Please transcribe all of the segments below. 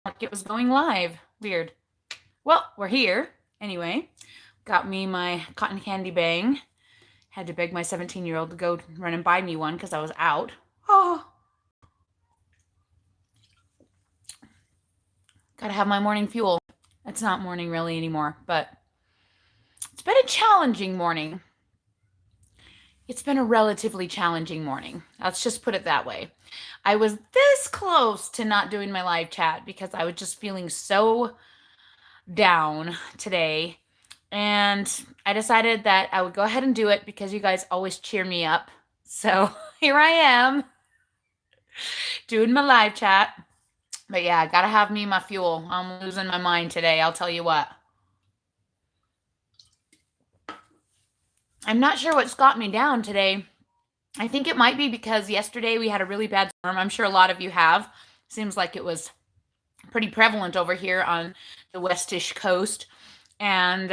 like it was going live. Weird. Well, we're here. Anyway, got me my cotton candy bang. Had to beg my 17-year-old to go run and buy me one because I was out. Oh, gotta have my morning fuel. It's not morning really anymore, but it's been a challenging morning. It's been a relatively challenging morning. Let's just put it that way. I was this close to not doing my live chat because I was just feeling so down today. And I decided that I would go ahead and do it because you guys always cheer me up. So here I am doing my live chat. But yeah, gotta have me my fuel. I'm losing my mind today, I'll tell you what. I'm not sure what's got me down today. I think it might be because yesterday we had a really bad storm. I'm sure a lot of you have. Seems like it was pretty prevalent over here on the westish coast. And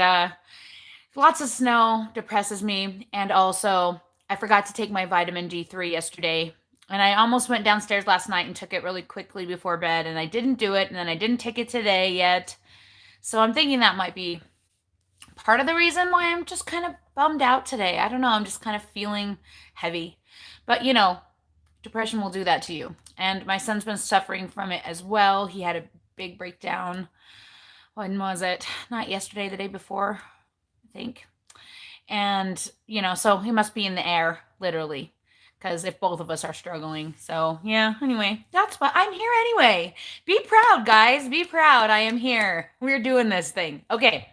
lots of snow depresses me. And also, I forgot to take my vitamin D3 yesterday. And I almost went downstairs last night and took it really quickly before bed. And I didn't do it. And then I didn't take it today yet. So I'm thinking that might be part of the reason why I'm just kind of bummed out today. I don't know. I'm just kind of feeling heavy. But, you know, depression will do that to you. And my son's been suffering from it as well. He had a big breakdown. When was it? Not yesterday, the day before, I think. And, you know, so he must be in the air, literally. Because if both of us are struggling. So, yeah, anyway, that's what I'm here anyway. Be proud, guys. Be proud. I am here. We're doing this thing. Okay.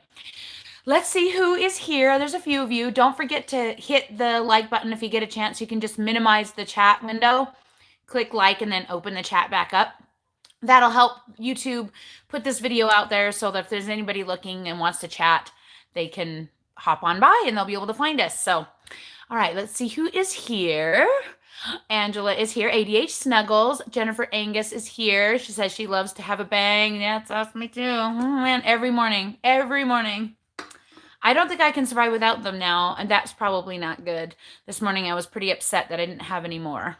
Let's see who is here. There's a few of you. Don't forget to hit the like button if you get a chance. You can just minimize the chat window, click like, and then open the chat back up. That'll help YouTube put this video out there so that if there's anybody looking and wants to chat, they can hop on by and they'll be able to find us. So, all right, let's see who is here. Angela is here. ADH Snuggles. Jennifer Angus is here. She says she loves to have a bang. Yeah, that's awesome. Me too. Oh, man, every morning. Every morning. I don't think I can survive without them now, and that's probably not good. This morning I was pretty upset that I didn't have any more.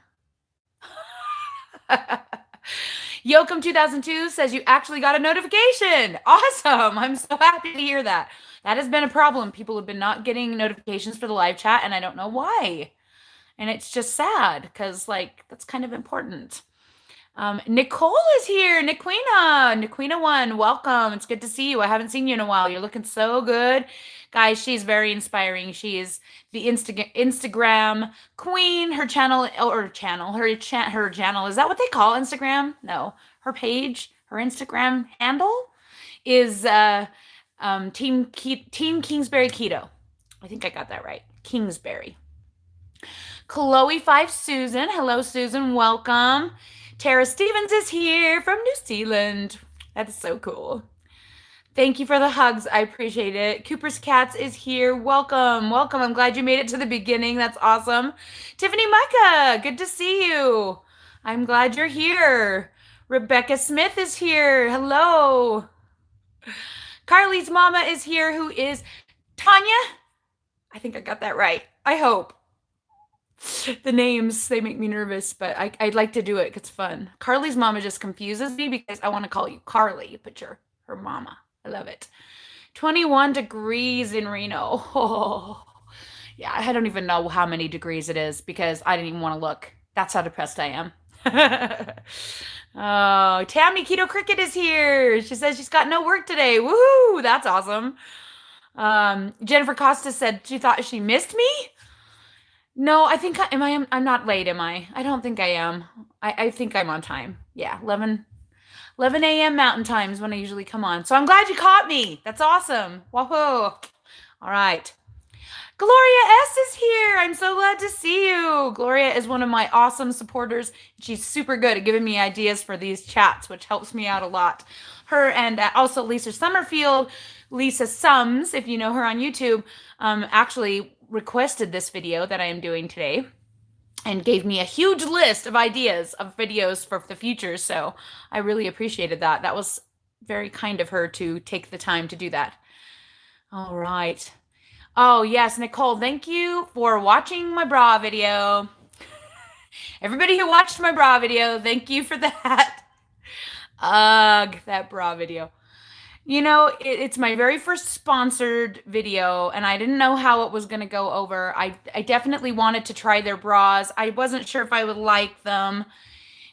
Yoakum 2002 says you actually got a notification. Awesome. I'm so happy to hear that. That has been a problem. People have been not getting notifications for the live chat, and I don't know why. And it's just sad because, like, that's kind of important. Nicole is here. Niquina1, welcome. It's good to see you. I haven't seen you in a while. You're looking so good. Guys, she's very inspiring. She is the Instagram queen. Her channel, her channel, is that what they call Instagram? No. Her page, her Instagram handle is Team Kingsbury Keto. I think I got that right. Kingsbury. Chloe 5 Susan. Hello, Susan. Welcome. Tara Stevens is here from New Zealand. That's so cool. Thank you for the hugs. I appreciate it. Cooper's Cats is here. Welcome. Welcome. I'm glad you made it to the beginning. That's awesome. Tiffany Micah, good to see you. I'm glad you're here. Rebecca Smith is here. Hello. Carly's mama is here, who is Tanya. I think I got that right. I hope. The names, they make me nervous, but I'd like to do it. It's fun. Carly's mama just confuses me because I want to call you Carly, but you're her mama. I love it. 21 degrees in Reno. Oh, yeah, I don't even know how many degrees it is because I didn't even want to look. That's how depressed I am. Oh, Tammy Keto Cricket is here. She says she's got no work today. Woohoo! That's awesome. Jennifer Costa said she thought she missed me. No, I think I'm not late, am I? I don't think I am. I think I'm on time. Yeah, 11 a.m. Mountain Time is when I usually come on. So I'm glad you caught me. That's awesome. Woohoo. All right. Gloria S is here. I'm so glad to see you. Gloria is one of my awesome supporters. She's super good at giving me ideas for these chats, which helps me out a lot. Her and also Lisa Summerfield, Lisa Sums, if you know her on YouTube, actually requested this video that I am doing today and gave me a huge list of ideas of videos for the future. So I really appreciated that. That was very kind of her to take the time to do that. All right. Oh, yes, Nicole, thank you for watching my bra video. Everybody who watched my bra video, thank you for that. Ugh, that bra video. You know, it's my very first sponsored video, and I didn't know how it was going to go over. I definitely wanted to try their bras. I wasn't sure if I would like them,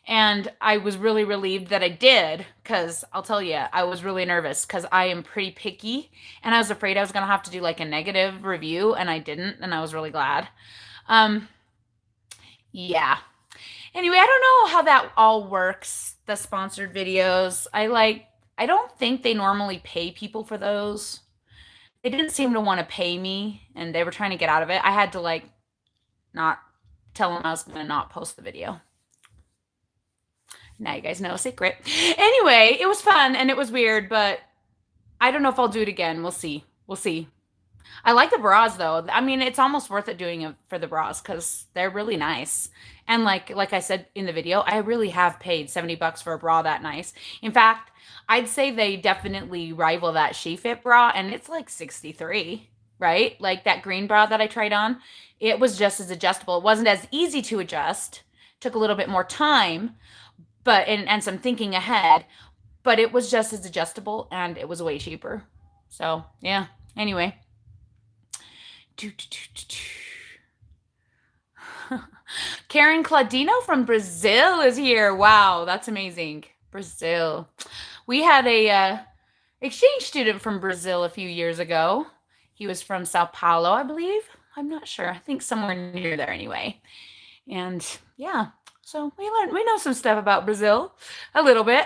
and I was really relieved that I did, because I'll tell you, I was really nervous because I am pretty picky, and I was afraid I was going to have to do like a negative review, and I didn't, and I was really glad. Um, yeah. Anyway, I don't know how that all works, the sponsored videos. I don't think they normally pay people for those. They didn't seem to want to pay me and they were trying to get out of it. I had to like not tell them I was going to not post the video. Now you guys know a secret. Anyway, it was fun and it was weird, but I don't know if I'll do it again. We'll see. We'll see. I like the bras though. I mean, it's almost worth it doing it for the bras because they're really nice. And like I said in the video, I really have paid $70 for a bra that nice. In fact, I'd say they definitely rival that SheFit bra, and it's like 63, right? Like that green bra that I tried on, it was just as adjustable. It wasn't as easy to adjust. Took a little bit more time, but and some thinking ahead, but it was just as adjustable and it was way cheaper. So, yeah. Anyway, Karen Claudino from Brazil is here. Wow, that's amazing. Brazil. We had a exchange student from Brazil a few years ago. He was from Sao Paulo, I believe. I'm not sure. I think somewhere near there anyway. And yeah, so we know some stuff about Brazil, a little bit.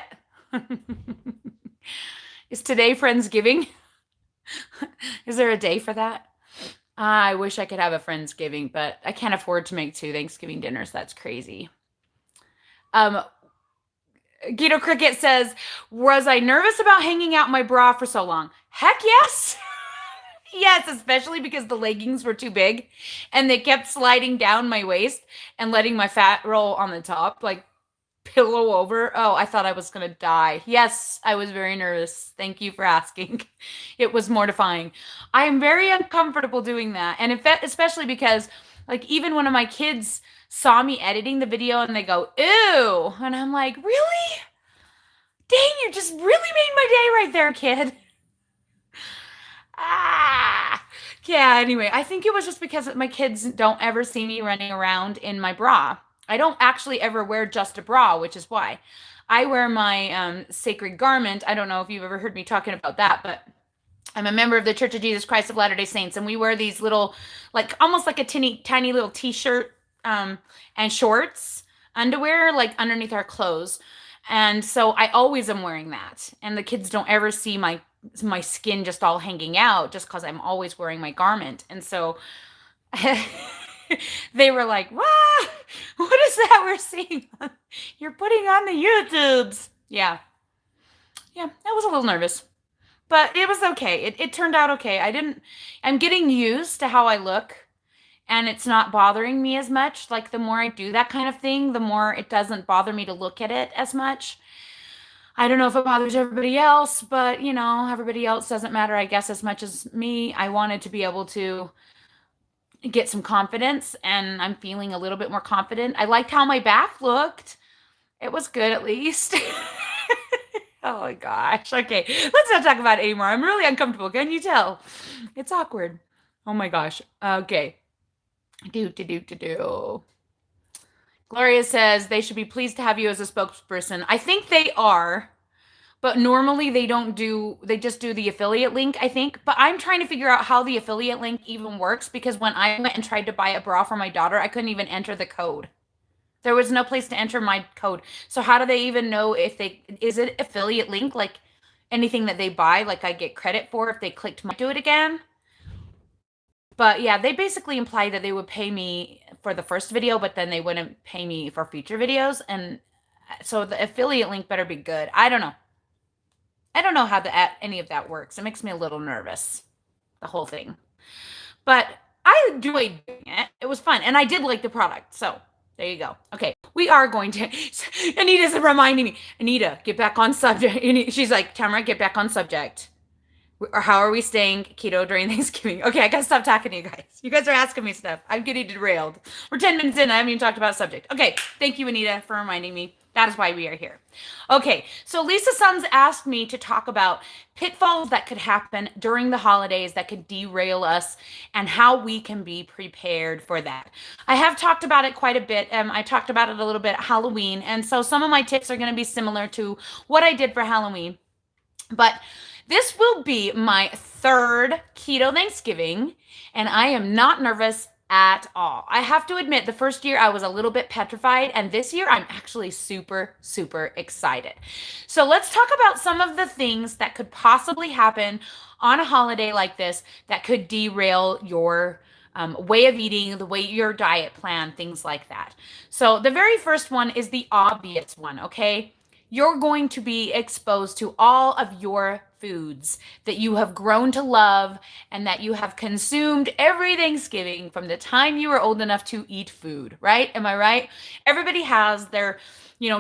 Is today Friendsgiving? Is there a day for that? I wish I could have a Friendsgiving, but I can't afford to make 2 Thanksgiving dinners. That's crazy. Keto Cricket says, was I nervous about hanging out my bra for so long? Heck yes. Yes, especially because the leggings were too big and they kept sliding down my waist and letting my fat roll on the top, like pillow over. Oh, I thought I was going to die. Yes, I was very nervous. Thank you for asking. It was mortifying. I am very uncomfortable doing that. And especially because, like, even one of my kids saw me editing the video and they go, ew. And I'm like, really? Dang, you just really made my day right there, kid. Yeah, anyway, I think it was just because my kids don't ever see me running around in my bra. I don't actually ever wear just a bra, which is why I wear my sacred garment. I don't know if you've ever heard me talking about that, but I'm a member of the Church of Jesus Christ of Latter-day Saints, and we wear these little, like almost like a tiny little t-shirt and shorts, underwear, like underneath our clothes. And so I always am wearing that. And the kids don't ever see my skin just all hanging out just because I'm always wearing my garment. And so they were like, "Wow, what is that we're seeing? You're putting on the YouTubes." Yeah. Yeah, I was a little nervous. But it was okay. It turned out okay. I'm getting used to how I look and it's not bothering me as much. Like the more I do that kind of thing, the more it doesn't bother me to look at it as much. I don't know if it bothers everybody else, but you know, everybody else doesn't matter, I guess, as much as me. I wanted to be able to get some confidence, and I'm feeling a little bit more confident. I liked how my back looked. It was good at least. Oh my gosh. Okay, let's not talk about it anymore. I'm really uncomfortable. Can you tell? It's awkward. Oh my gosh. Okay. Do. Gloria says they should be pleased to have you as a spokesperson. I think they are, but normally they just do the affiliate link, I think. But I'm trying to figure out how the affiliate link even works because when I went and tried to buy a bra for my daughter, I couldn't even enter the code. There was no place to enter my code. So how do they even know is it affiliate link? Like anything that they buy, like I get credit for if they clicked do it again? But yeah, they basically imply that they would pay me for the first video, but then they wouldn't pay me for future videos. And so the affiliate link better be good. I don't know. I don't know how any of that works. It makes me a little nervous, the whole thing. But I enjoyed doing it. It was fun. And I did like the product. So there you go. Okay. We are going to. Anita's reminding me. Anita, get back on subject. She's like, Tamra, get back on subject. Or how are we staying keto during Thanksgiving? Okay, I gotta stop talking to you guys. You guys are asking me stuff. I'm getting derailed. We're 10 minutes in. I haven't even talked about subject. Okay, thank you, Anita, for reminding me. That is why we are here. Okay, so Lisa Sons asked me to talk about pitfalls that could happen during the holidays that could derail us and how we can be prepared for that. I have talked about it quite a bit. I talked about it a little bit at Halloween, and so some of my tips are going to be similar to what I did for Halloween. But this will be my third keto Thanksgiving, and I am not nervous at all. I have to admit, the first year I was a little bit petrified, and this year I'm actually super, super excited. So let's talk about some of the things that could possibly happen on a holiday like this that could derail your way of eating, the way your diet plan, things like that. So the very first one is the obvious one, okay? You're going to be exposed to all of your foods that you have grown to love and that you have consumed every Thanksgiving from the time you were old enough to eat food, right? Am I right? Everybody has their,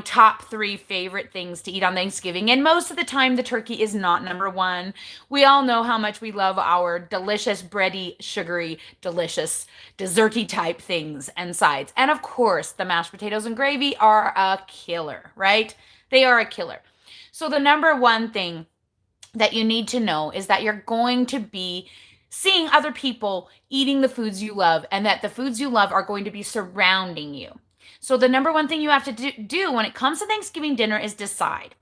top 3 favorite things to eat on Thanksgiving. And most of the time, the turkey is not number one. We all know how much we love our delicious, bready, sugary, delicious, desserty type things and sides. And of course, the mashed potatoes and gravy are a killer, right? They are a killer. So the number one thing that you need to know is that you're going to be seeing other people eating the foods you love, and that the foods you love are going to be surrounding you. So the number one thing you have to do when it comes to Thanksgiving dinner is decide,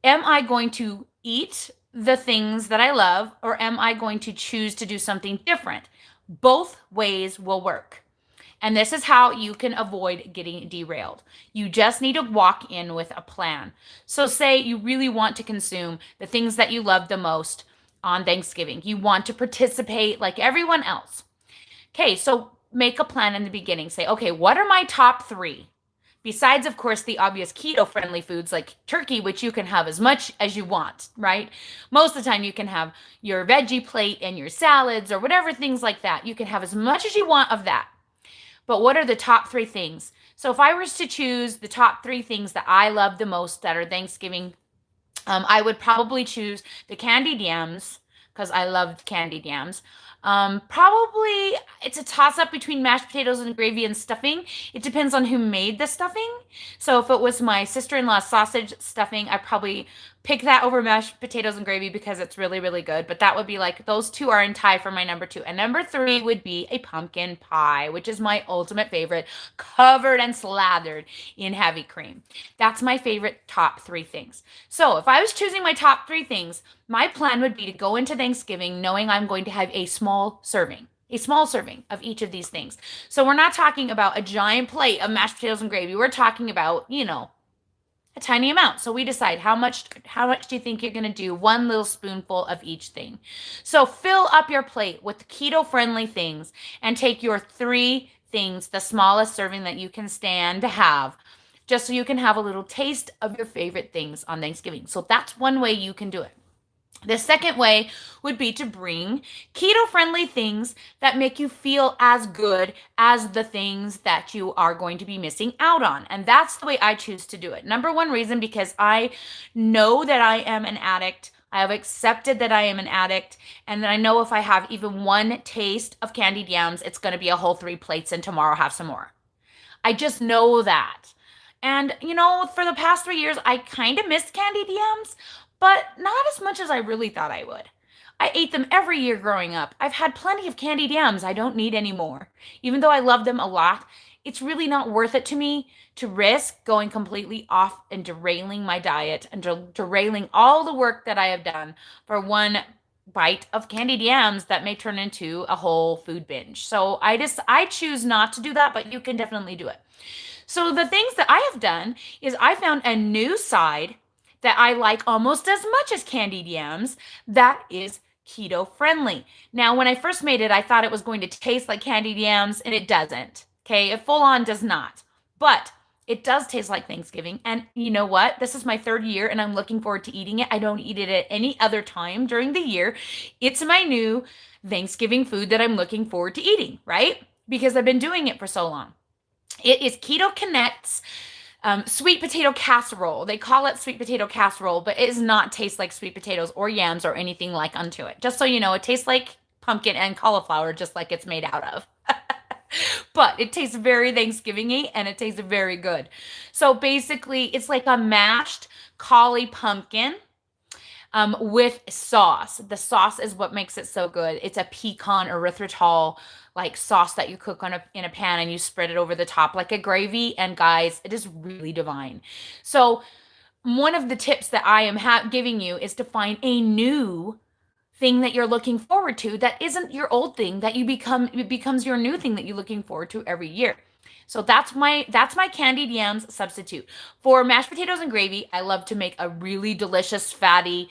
am I going to eat the things that I love, or am I going to choose to do something different? Both ways will work. And this is how you can avoid getting derailed. You just need to walk in with a plan. So say you really want to consume the things that you love the most on Thanksgiving. You want to participate like everyone else. Okay, so make a plan in the beginning. Say, okay, what are my top 3? Besides, of course, the obvious keto-friendly foods like turkey, which you can have as much as you want, right? Most of the time you can have your veggie plate and your salads or whatever, things like that. You can have as much as you want of that. But what are the top 3 things? So if I was to choose the top 3 things that I love the most that are Thanksgiving, I would probably choose the candied yams, because I love candied yams. Probably it's a toss-up between mashed potatoes and gravy and stuffing. It depends on who made the stuffing. So if it was my sister-in-law's sausage stuffing, I probably pick that over mashed potatoes and gravy because it's really, really good. But that would be like, those 2 are in tie for my number 2. And number 3 would be a pumpkin pie, which is my ultimate favorite, covered and slathered in heavy cream. That's my favorite top 3 things. So if I was choosing my top 3 things, my plan would be to go into Thanksgiving knowing I'm going to have a small serving of each of these things. So we're not talking about a giant plate of mashed potatoes and gravy. We're talking about, a tiny amount. So we decide how much do you think you're going to do? 1 little spoonful of each thing. So fill up your plate with keto-friendly things and take your 3 things, the smallest serving that you can stand to have, just so you can have a little taste of your favorite things on Thanksgiving. So that's one way you can do it. The second way would be to bring keto-friendly things that make you feel as good as the things that you are going to be missing out on. And that's the way I choose to do it. Number one reason, because I know that I am an addict. I have accepted that I am an addict. And I know if I have even 1 taste of candied yams, it's going to be a whole 3 plates and tomorrow I'll have some more. I just know that. And, for the past 3 years, I kind of missed candied yams, but not as much as I really thought I would. I ate them every year growing up. I've had plenty of candied yams. I don't need any more. Even though I love them a lot, it's really not worth it to me to risk going completely off and derailing my diet and derailing all the work that I have done for 1 bite of candied yams that may turn into a whole food binge. So I choose not to do that, but you can definitely do it. So the things that I have done is I found a new side that I like almost as much as candied yams that is keto friendly. Now, when I first made it, I thought it was going to taste like candied yams, and it doesn't. Okay, it full on does not. But it does taste like Thanksgiving. And you know what? This is my 3rd year and I'm looking forward to eating it. I don't eat it at any other time during the year. It's my new Thanksgiving food that I'm looking forward to eating, right? Because I've been doing it for so long. It is Keto Connect's sweet potato casserole. They call it sweet potato casserole, but it does not taste like sweet potatoes or yams or anything like unto it. Just so you know, it tastes like pumpkin and cauliflower, just like it's made out of. but it tastes very Thanksgiving-y and it tastes very good. So basically, it's like a mashed cauli pumpkin with sauce. The sauce is what makes it so good. It's a pecan erythritol like sauce that you cook in a pan and you spread it over the top like a gravy. And guys, it is really divine. So one of the tips that I am giving you is to find a new thing that you're looking forward to that isn't your old thing that it becomes your new thing that you're looking forward to every year. So that's my candied yams substitute. For mashed potatoes and gravy, I love to make a really delicious fatty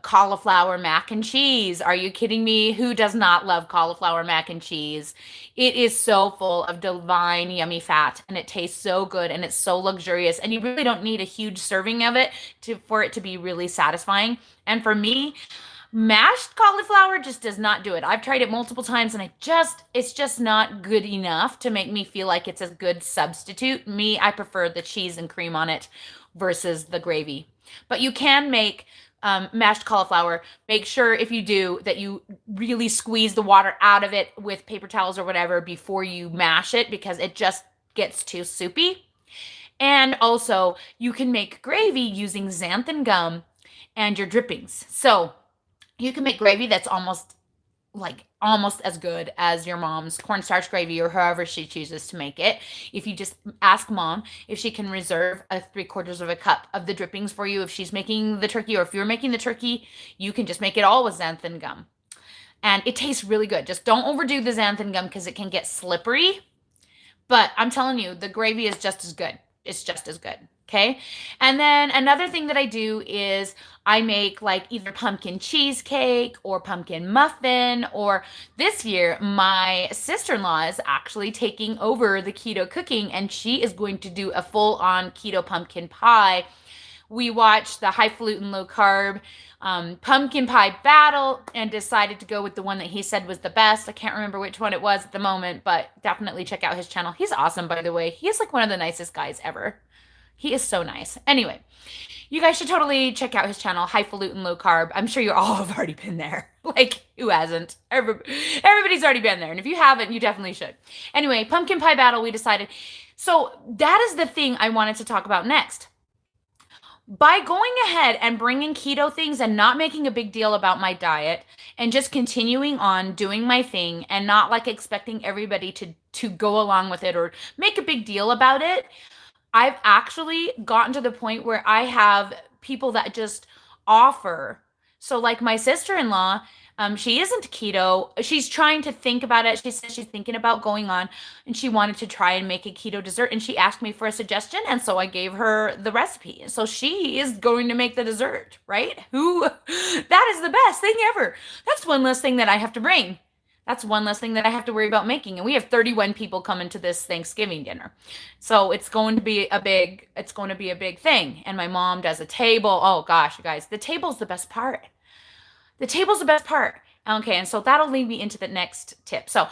cauliflower mac and cheese. Are you kidding me? Who does not love cauliflower mac and cheese? It is so full of divine yummy fat and it tastes so good and it's so luxurious and you really don't need a huge serving of it for it to be really satisfying. And for me, mashed cauliflower just does not do it. I've tried it multiple times and it's just not good enough to make me feel like it's a good substitute. Me, I prefer the cheese and cream on it versus the gravy. But you can make mashed cauliflower. Make sure if you do that you really squeeze the water out of it with paper towels or whatever before you mash it because it just gets too soupy. And also, you can make gravy using xanthan gum and your drippings. So you can make gravy that's almost as good as your mom's cornstarch gravy or however she chooses to make it. If you just ask mom if she can reserve a 3/4 of a cup of the drippings for you if she's making the turkey, or if you're making the turkey, you can just make it all with xanthan gum. And it tastes really good. Just don't overdo the xanthan gum because it can get slippery. But I'm telling you, the gravy is just as good. It's just as good. Okay. And then another thing that I do is I make like either pumpkin cheesecake or pumpkin muffin, or this year my sister-in-law is actually taking over the keto cooking and she is going to do a full-on keto pumpkin pie. We watched the highfalutin low carb pumpkin pie battle and decided to go with the one that he said was the best. I can't remember which one it was at the moment, but definitely check out his channel. He's awesome, by the way. He's like one of the nicest guys ever. He is so nice. Anyway, you guys should totally check out his channel, Highfalutin Low Carb. I'm sure you all have already been there. Like, who hasn't? Everybody's already been there. And if you haven't, you definitely should. Anyway, pumpkin pie battle, we decided. So that is the thing I wanted to talk about next. By going ahead and bringing keto things and not making a big deal about my diet and just continuing on doing my thing and not like expecting everybody to go along with it or make a big deal about it, I've actually gotten to the point where I have people that just offer. So like my sister-in-law, she isn't keto. She's trying to think about it. She says she's thinking about going on and she wanted to try and make a keto dessert and she asked me for a suggestion. And so I gave her the recipe. So she is going to make the dessert, right? That is the best thing ever. That's one less thing that I have to bring. That's one less thing that I have to worry about making. And we have 31 people coming to this Thanksgiving dinner. So it's going to be a big thing. And my mom does a table. Oh gosh, you guys, the table's the best part. The table's the best part. Okay, and so that'll lead me into the next tip. So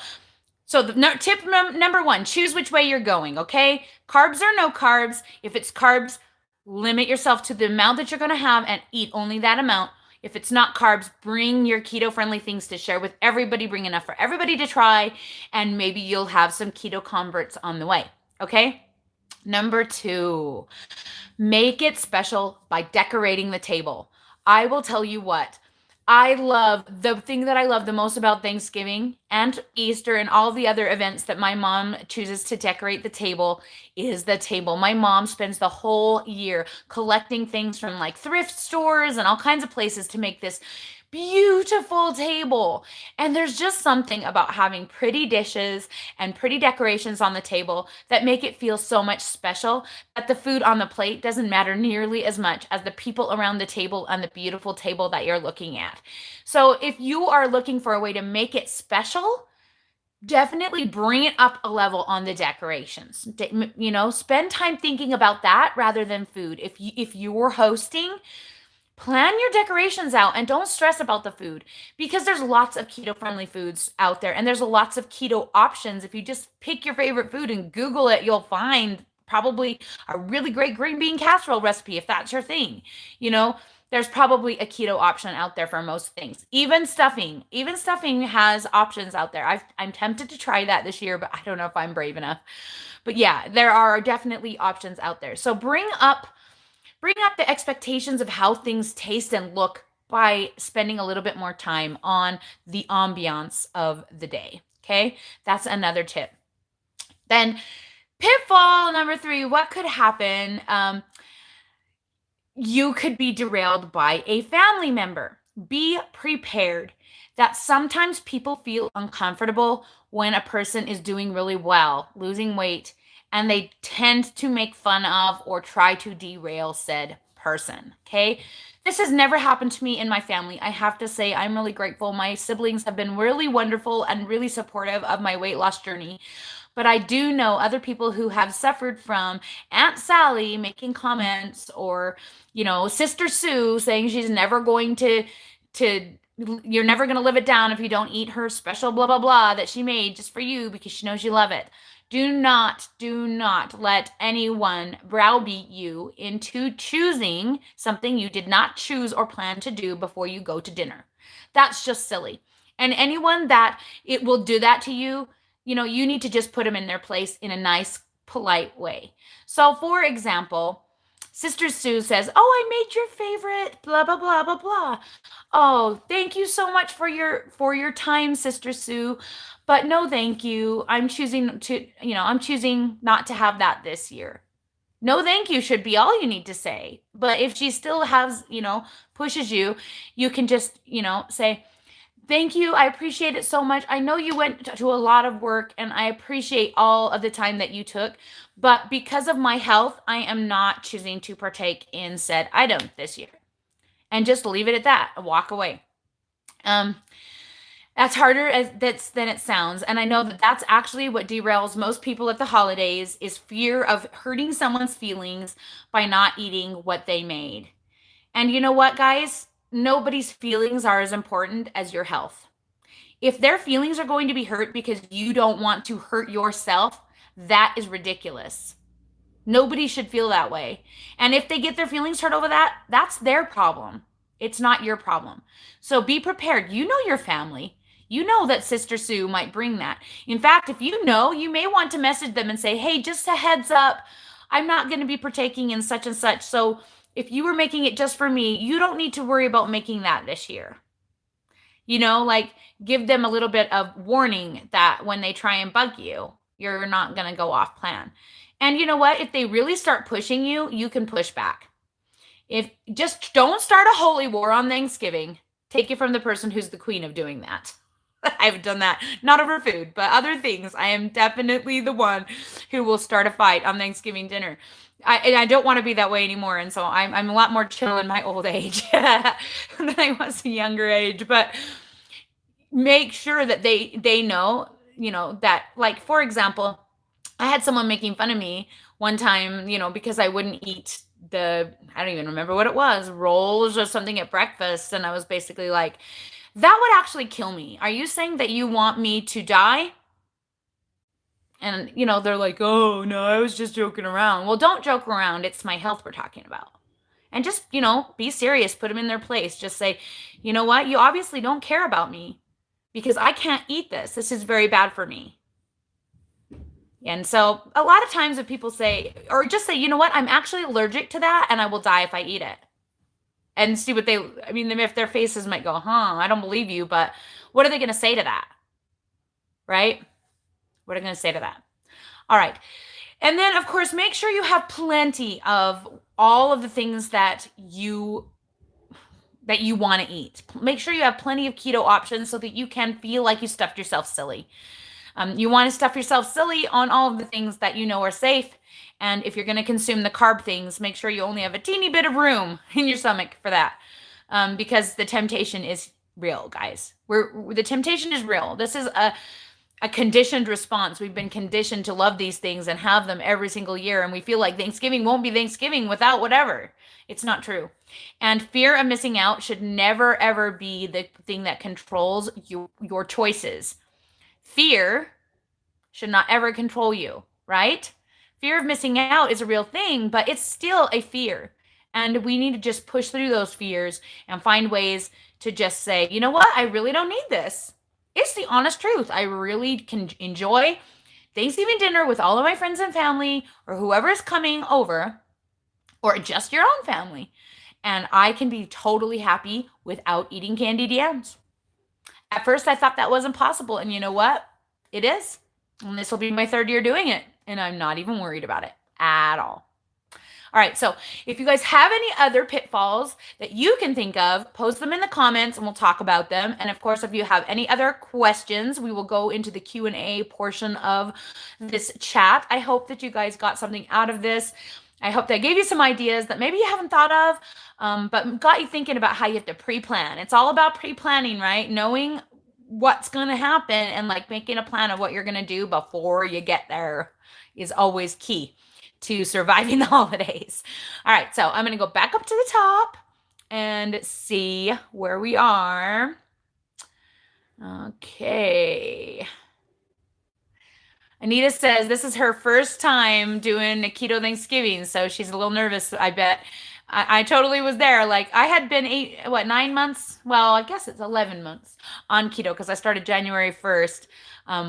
tip number 1, choose which way you're going, okay? Carbs or no carbs. If it's carbs, limit yourself to the amount that you're going to have and eat only that amount. If it's not carbs, bring your keto-friendly things to share with everybody. Bring enough for everybody to try, and maybe you'll have some keto converts on the way, okay? Number 2, make it special by decorating the table. I will tell you what. The thing that I love the most about Thanksgiving and Easter and all the other events that my mom chooses to decorate the table is the table. My mom spends the whole year collecting things from like thrift stores and all kinds of places to make this beautiful table. And there's just something about having pretty dishes and pretty decorations on the table that make it feel so much special that the food on the plate doesn't matter nearly as much as the people around the table and the beautiful table that you're looking at. So if you are looking for a way to make it special, definitely bring it up a level on the decorations. You know, spend time thinking about that rather than food. If you're hosting, plan your decorations out and don't stress about the food because there's lots of keto-friendly foods out there and there's lots of keto options. If you just pick your favorite food and Google it, you'll find probably a really great green bean casserole recipe if that's your thing. You know, there's probably a keto option out there for most things. Even stuffing. Even stuffing has options out there. I'm tempted to try that this year, but I don't know if I'm brave enough. But yeah, there are definitely options out there. So bring up the expectations of how things taste and look by spending a little bit more time on the ambiance of the day. Okay? That's another tip. Then pitfall number 3, what could happen? You could be derailed by a family member. Be prepared that sometimes people feel uncomfortable when a person is doing really well, losing weight, and they tend to make fun of or try to derail said person. Okay. This has never happened to me in my family. I have to say, I'm really grateful. My siblings have been really wonderful and really supportive of my weight loss journey. But I do know other people who have suffered from Aunt Sally making comments, or, Sister Sue saying she's never going to, you're never going to live it down if you don't eat her special blah, blah, blah that she made just for you because she knows you love it. Do not let anyone browbeat you into choosing something you did not choose or plan to do before you go to dinner. That's just silly. And anyone that it will do that to you, you need to just put them in their place in a nice, polite way. So, for example, Sister Sue says, "Oh, I made your favorite, blah, blah, blah, blah, blah. Oh, thank you so much for your time, Sister Sue. But no, thank you. I'm choosing not to have that this year." No, thank you should be all you need to say. But if she still has, pushes you, you can just, say, "Thank you. I appreciate it so much. I know you went to a lot of work and I appreciate all of the time that you took. But because of my health, I am not choosing to partake in said item this year." And just leave it at that. Walk away. That's harder than it sounds. And I know that that's actually what derails most people at the holidays, is fear of hurting someone's feelings by not eating what they made. And you know what, guys? Nobody's feelings are as important as your health. If their feelings are going to be hurt because you don't want to hurt yourself, that is ridiculous. Nobody should feel that way. And if they get their feelings hurt over that, that's their problem. It's not your problem. So be prepared. You know your family. You know that Sister Sue might bring that. In fact, if you may want to message them and say, "Hey, just a heads up, I'm not going to be partaking in such and such. So if you were making it just for me, you don't need to worry about making that this year." Give them a little bit of warning that when they try and bug you, you're not going to go off plan. And you know what? If they really start pushing you, you can push back. Just don't start a holy war on Thanksgiving. Take it from the person who's the queen of doing that. I've done that, not over food, but other things. I am definitely the one who will start a fight on Thanksgiving dinner. I don't want to be that way anymore. And so I'm a lot more chill in my old age than I was in younger age. But make sure that they know, that, like, for example, I had someone making fun of me one time, because I wouldn't eat I don't even remember what it was, rolls or something at breakfast. And I was basically like, "That would actually kill me. Are you saying that you want me to die?" And, they're like, "Oh, no, I was just joking around." Well, don't joke around. It's my health we're talking about. And just, be serious. Put them in their place. Just say, "You know what? You obviously don't care about me because I can't eat this. This is very bad for me." And so a lot of times if people say, or just say, "You know what? I'm actually allergic to that and I will die if I eat it." And see what if their faces might go, "I don't believe you," but what are they going to say to that? Right? What are they going to say to that? All right. And then, of course, make sure you have plenty of all of the things that you want to eat. Make sure you have plenty of keto options so that you can feel like you stuffed yourself silly. You want to stuff yourself silly on all of the things that you know are safe. And if you're going to consume the carb things, make sure you only have a teeny bit of room in your stomach for that. Because the temptation is real, guys. The temptation is real. This is a conditioned response. We've been conditioned to love these things and have them every single year. And we feel like Thanksgiving won't be Thanksgiving without whatever. It's not true. And fear of missing out should never, ever be the thing that controls your choices. Fear should not ever control you, right? Fear of missing out is a real thing, but it's still a fear. And we need to just push through those fears and find ways to just say, you know what? I really don't need this. It's the honest truth. I really can enjoy Thanksgiving dinner with all of my friends and family or whoever is coming over or just your own family. And I can be totally happy without eating candied yams. At first, I thought that wasn't possible. And you know what? It is. And this will be my 3rd year doing it. And I'm not even worried about it at all. All right, so if you guys have any other pitfalls that you can think of, post them in the comments and we'll talk about them. And of course, if you have any other questions, we will go into the Q&A portion of this chat. I hope that you guys got something out of this. I hope that gave you some ideas that maybe you haven't thought of, but got you thinking about how you have to pre-plan. It's all about pre-planning, right? Knowing what's going to happen and like making a plan of what you're going to do before you get there is always key to surviving the holidays. All right, so I'm going to go back up to the top and see where we are. Okay. Anita says this is her first time doing a keto Thanksgiving, so she's a little nervous, I bet. I totally was there. Like I had been 9 months? Well, I guess it's 11 months on keto because I started January 1st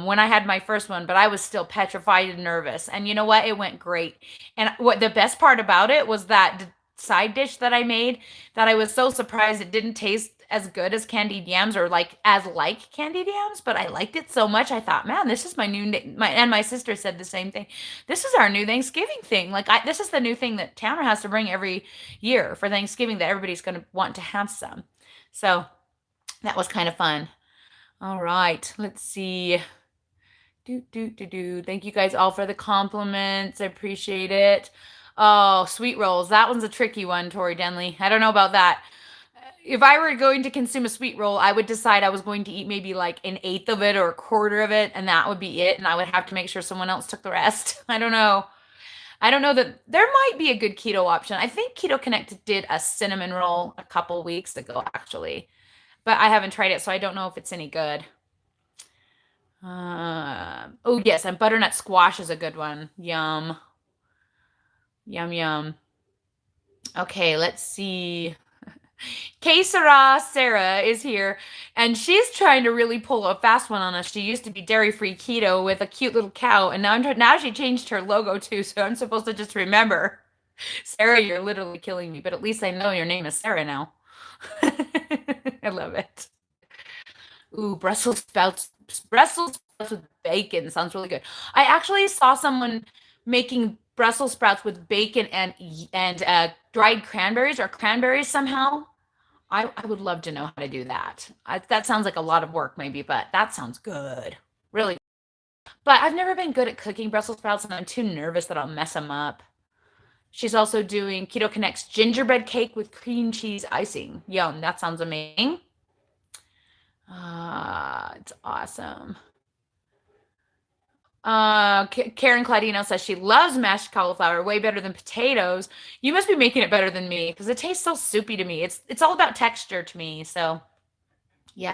when I had my first one, but I was still petrified and nervous. And you know what? It went great. And what the best part about it was that side dish that I made that I was so surprised it didn't taste as good as candied yams or like candied yams, but I liked it so much. I thought, man, this is my new, and my sister said the same thing. This is our new Thanksgiving thing. Like this is the new thing that Tamra has to bring every year for Thanksgiving that everybody's going to want to have some. So that was kind of fun. All right, let's see. Thank you guys all for the compliments. I appreciate it. Oh, sweet rolls. That one's a tricky one, Tori Denley. I don't know about that. If I were going to consume a sweet roll, I would decide I was going to eat maybe like 1/8 of it or 1/4 of it, and that would be it. And I would have to make sure someone else took the rest. I don't know. I don't know that there might be a good keto option. I think Keto Connect did a cinnamon roll a couple weeks ago, actually, but I haven't tried it, so I don't know if it's any good. Oh yes, and butternut squash is a good one. Yum. Yum, yum. Okay, let's see. Sarah is here, and she's trying to really pull a fast one on us. She used to be dairy-free keto with a cute little cow, and now she changed her logo too, so I'm supposed to just remember. Sarah, you're literally killing me, but at least I know your name is Sarah now. I love it. Ooh, Brussels sprouts with bacon sounds really good. I actually saw someone making Brussels sprouts with bacon and dried cranberries or cranberries somehow. I would love to know how to do that. That sounds like a lot of work maybe, but that sounds good. Really. But I've never been good at cooking Brussels sprouts, and I'm too nervous that I'll mess them up. She's also doing Keto Connect's gingerbread cake with cream cheese icing. Yum, that sounds amazing. It's awesome. Karen Claudino says she loves mashed cauliflower way better than potatoes. You must be making it better than me because it tastes so soupy to me. It's all about texture to me. So yeah.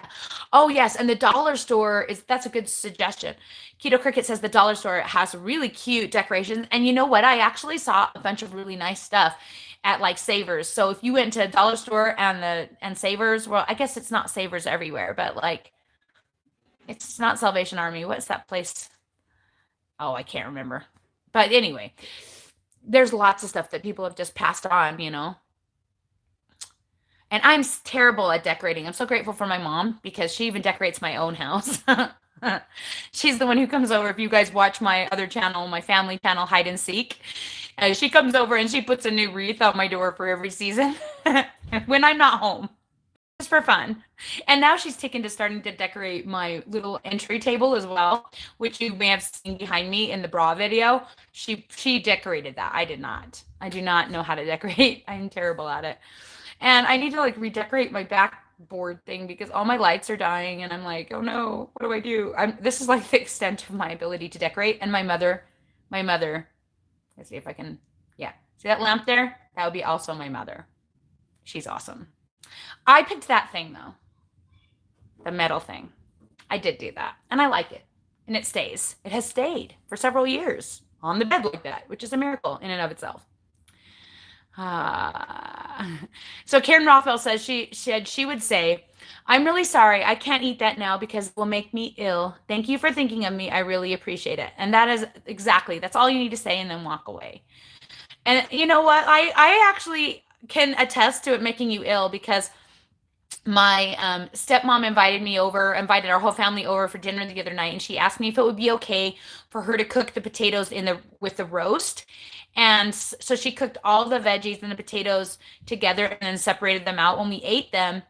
Oh yes, and the dollar store that's a good suggestion. Keto Cricket says the dollar store has really cute decorations. And you know what? I actually saw a bunch of really nice stuff at like Savers. So if you went to a dollar store and Savers, well, I guess it's not Savers everywhere, but like it's not Salvation Army. What's that place? Oh, I can't remember. But anyway, there's lots of stuff that people have just passed on, you know. And I'm terrible at decorating. I'm so grateful for my mom because she even decorates my own house. She's the one who comes over. If you guys watch my other channel, my family channel, Hide and Seek, she comes over and she puts a new wreath on my door for every season when I'm not home. Just for fun. And now she's taken to starting to decorate my little entry table as well, which you may have seen behind me in the bra video. She decorated that. I did not. I do not know how to decorate. I'm terrible at it. And I need to like redecorate my backboard thing because all my lights are dying and I'm like, oh no, what do I do? This is like the extent of my ability to decorate. And my mother, let's see if I can, yeah. See that lamp there? That would be also my mother. She's awesome. I picked that thing though. The metal thing. I did do that. And I like it. And it stays. It has stayed for several years on the bed like that, which is a miracle in and of itself. So Karen Rothwell says she said she would say, "I'm really sorry. I can't eat that now because it will make me ill. Thank you for thinking of me. I really appreciate it." And that is exactly, that's all you need to say and then walk away. And you know what? I actually can attest to it making you ill because my stepmom invited our whole family over for dinner the other night, and she asked me if it would be okay for her to cook the potatoes in the with the roast. And so she cooked all the veggies and the potatoes together and then separated them out when we ate them.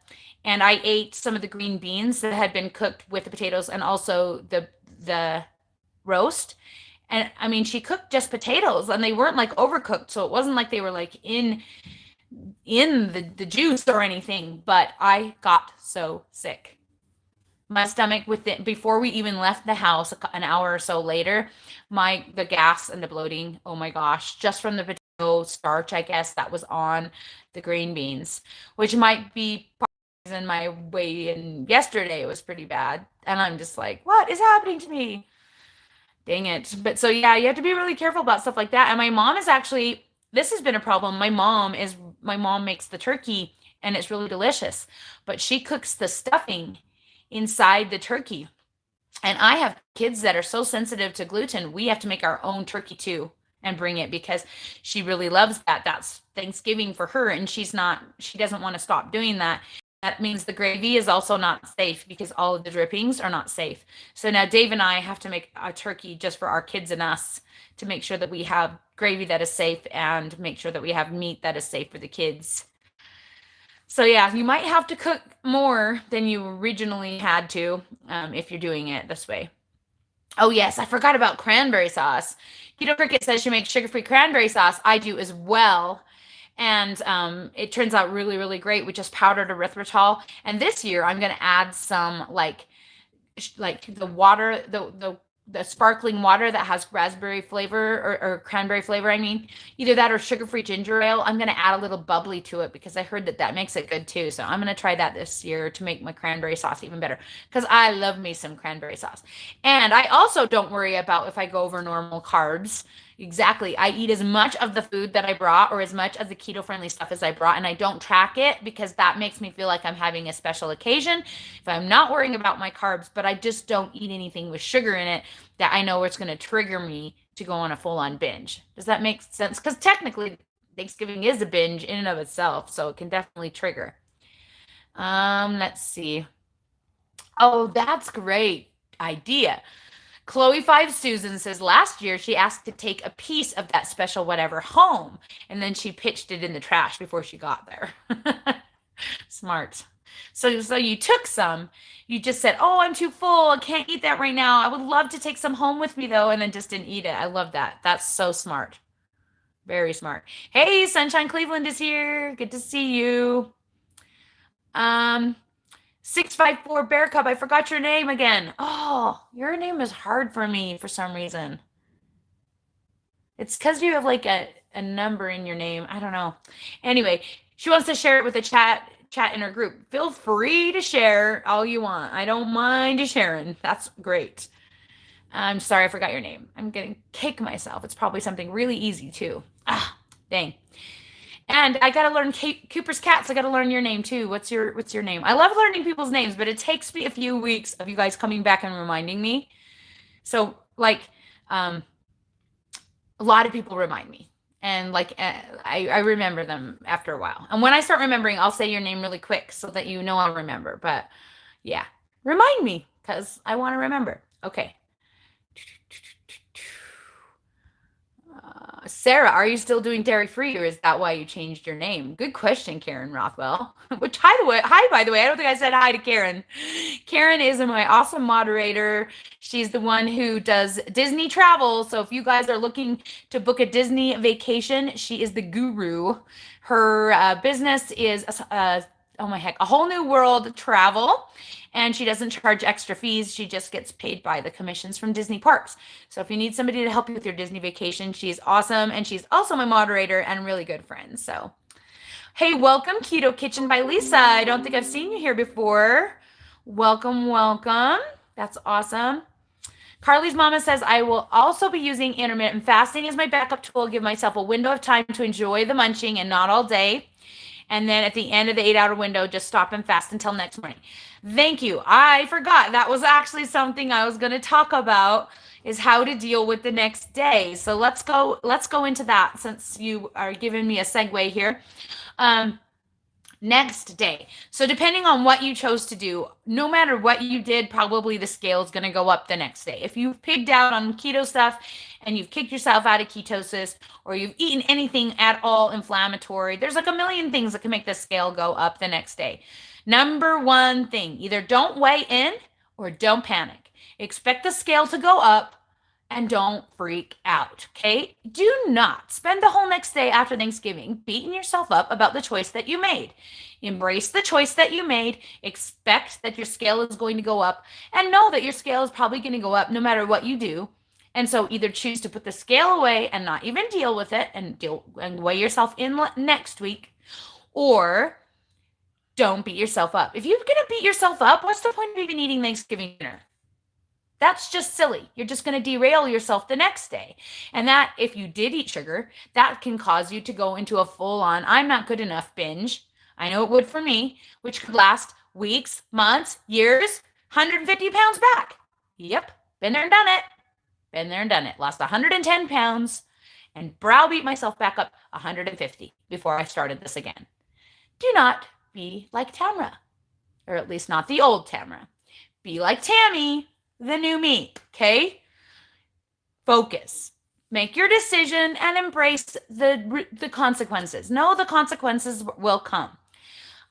And I ate some of the green beans that had been cooked with the potatoes and also the roast. And I mean, she cooked just potatoes and they weren't like overcooked, so it wasn't like they were like in the juice or anything, but I got so sick. My stomach with it before we even left the house an hour or so later, the gas and the bloating, oh my gosh, just from the potato starch, I guess that was on the green beans, which might be part of the reason my weight in yesterday was pretty bad. And I'm just like, what is happening to me? Dang it. But so yeah, you have to be really careful about stuff like that. And my mom is actually, this has been a problem. My mom makes the turkey and it's really delicious, but she cooks the stuffing inside the turkey. And I have kids that are so sensitive to gluten. We have to make our own turkey too and bring it because she really loves that. That's Thanksgiving for her and she doesn't want to stop doing that. That means the gravy is also not safe because all of the drippings are not safe. So now Dave and I have to make a turkey just for our kids and us to make sure that we have gravy that is safe and make sure that we have meat that is safe for the kids. So yeah, you might have to cook more than you originally had to if you're doing it this way. Oh yes, I forgot about cranberry sauce. Keto Cricket says she makes sugar-free cranberry sauce. I do as well. And it turns out really, really great with just powdered erythritol. And this year I'm going to add some like the water, the sparkling water that has raspberry flavor or cranberry flavor. I mean, either that or sugar-free ginger ale. I'm going to add a little bubbly to it because I heard that makes it good too. So I'm going to try that this year to make my cranberry sauce even better because I love me some cranberry sauce. And I also don't worry about if I go over normal carbs. Exactly. I eat as much of the food that I brought or as much of the keto-friendly stuff as I brought, and I don't track it because that makes me feel like I'm having a special occasion if I'm not worrying about my carbs, but I just don't eat anything with sugar in it that I know it's going to trigger me to go on a full-on binge. Does that make sense? Because technically, Thanksgiving is a binge in and of itself, so it can definitely trigger. Let's see. Oh, that's great idea. Chloe Five Susan says last year she asked to take a piece of that special whatever home, and then she pitched it in the trash before she got there. Smart. So you took some. You just said, "Oh, I'm too full. I can't eat that right now. I would love to take some home with me though," and then just didn't eat it. I love that. That's so smart. Very smart. Hey, Sunshine Cleveland is here. Good to see you. 654 Bear Cub, I forgot your name again. Oh, your name is hard for me for some reason. It's because you have like a number in your name. I don't know. Anyway, she wants to share it with the chat in her group. Feel free to share all you want. I don't mind you sharing. That's great. I'm sorry I forgot your name. I'm gonna kick myself. It's probably something really easy too. Ah, dang. And I gotta learn Cooper's Cats. I gotta learn your name too. What's your name? I love learning people's names, but it takes me a few weeks of you guys coming back and reminding me. So like, a lot of people remind me, and like I remember them after a while. And when I start remembering, I'll say your name really quick so that you know I'll remember. But yeah, remind me because I want to remember. Okay. Sarah, are you still doing dairy free, or is that why you changed your name? Good question, Karen Rothwell. Which, hi, by the way, I don't think I said hi to Karen. Karen is my awesome moderator. She's the one who does Disney travel. So if you guys are looking to book a Disney vacation, she is the guru. Her business is, oh my heck, A Whole New World Travel. And she doesn't charge extra fees. She just gets paid by the commissions from Disney parks. So if you need somebody to help you with your Disney vacation, she's awesome. And she's also my moderator and really good friend. So, hey, welcome, Keto Kitchen by Lisa. I don't think I've seen you here before. Welcome, welcome. That's awesome. Carly's mama says, I will also be using intermittent fasting as my backup tool, give myself a window of time to enjoy the munching and not all day. And then at the end of the 8 hour window, just stop and fast until next morning. Thank you. I forgot. That was actually something I was going to talk about, is how to deal with the next day. So let's go into that, since you are giving me a segue here. Next day. So depending on what you chose to do, no matter what you did, probably the scale is going to go up the next day. If you've pigged out on keto stuff and you've kicked yourself out of ketosis, or you've eaten anything at all inflammatory, there's like a million things that can make the scale go up the next day. Number one thing, either don't weigh in or don't panic. Expect the scale to go up and don't freak out, okay? Do not spend the whole next day after Thanksgiving beating yourself up about the choice that you made. Embrace the choice that you made. Expect that your scale is going to go up, and know that your scale is probably going to go up no matter what you do. And so either choose to put the scale away and not even deal with it and weigh yourself in next week, or don't beat yourself up. If you're going to beat yourself up, what's the point of even eating Thanksgiving dinner? That's just silly. You're just going to derail yourself the next day. And that, if you did eat sugar, that can cause you to go into a full-on I'm not good enough binge. I know it would for me, which could last weeks, months, years, 150 pounds back. Yep, been there and done it. Been there and done it. Lost 110 pounds and browbeat myself back up 150 before I started this again. Do not be like Tamra, or at least not the old Tamra. Be like Tammi, the new me, okay? Focus. Make your decision and embrace the consequences. Know the consequences will come.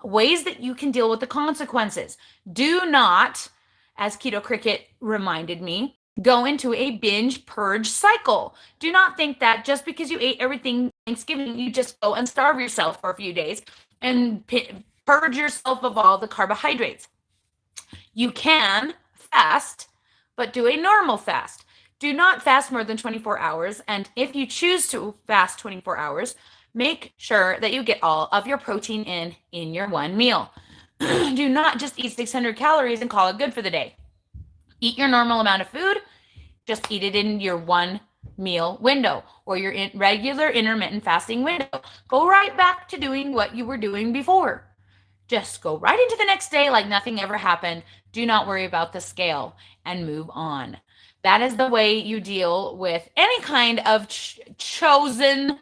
Ways that you can deal with the consequences. Do not, as Keto Cricket reminded me, go into a binge purge cycle. Do not think that just because you ate everything Thanksgiving, you just go and starve yourself for a few days and purge yourself of all the carbohydrates. You can fast, but do a normal fast. Do not fast more than 24 hours. And if you choose to fast 24 hours, make sure that you get all of your protein in your one meal. Do not just eat 600 calories and call it good for the day. Eat your normal amount of food. Just eat it in your one meal window, or your regular intermittent fasting window. Go right back to doing what you were doing before. Just go right into the next day like nothing ever happened. Do not worry about the scale and move on. That is the way you deal with any kind of chosen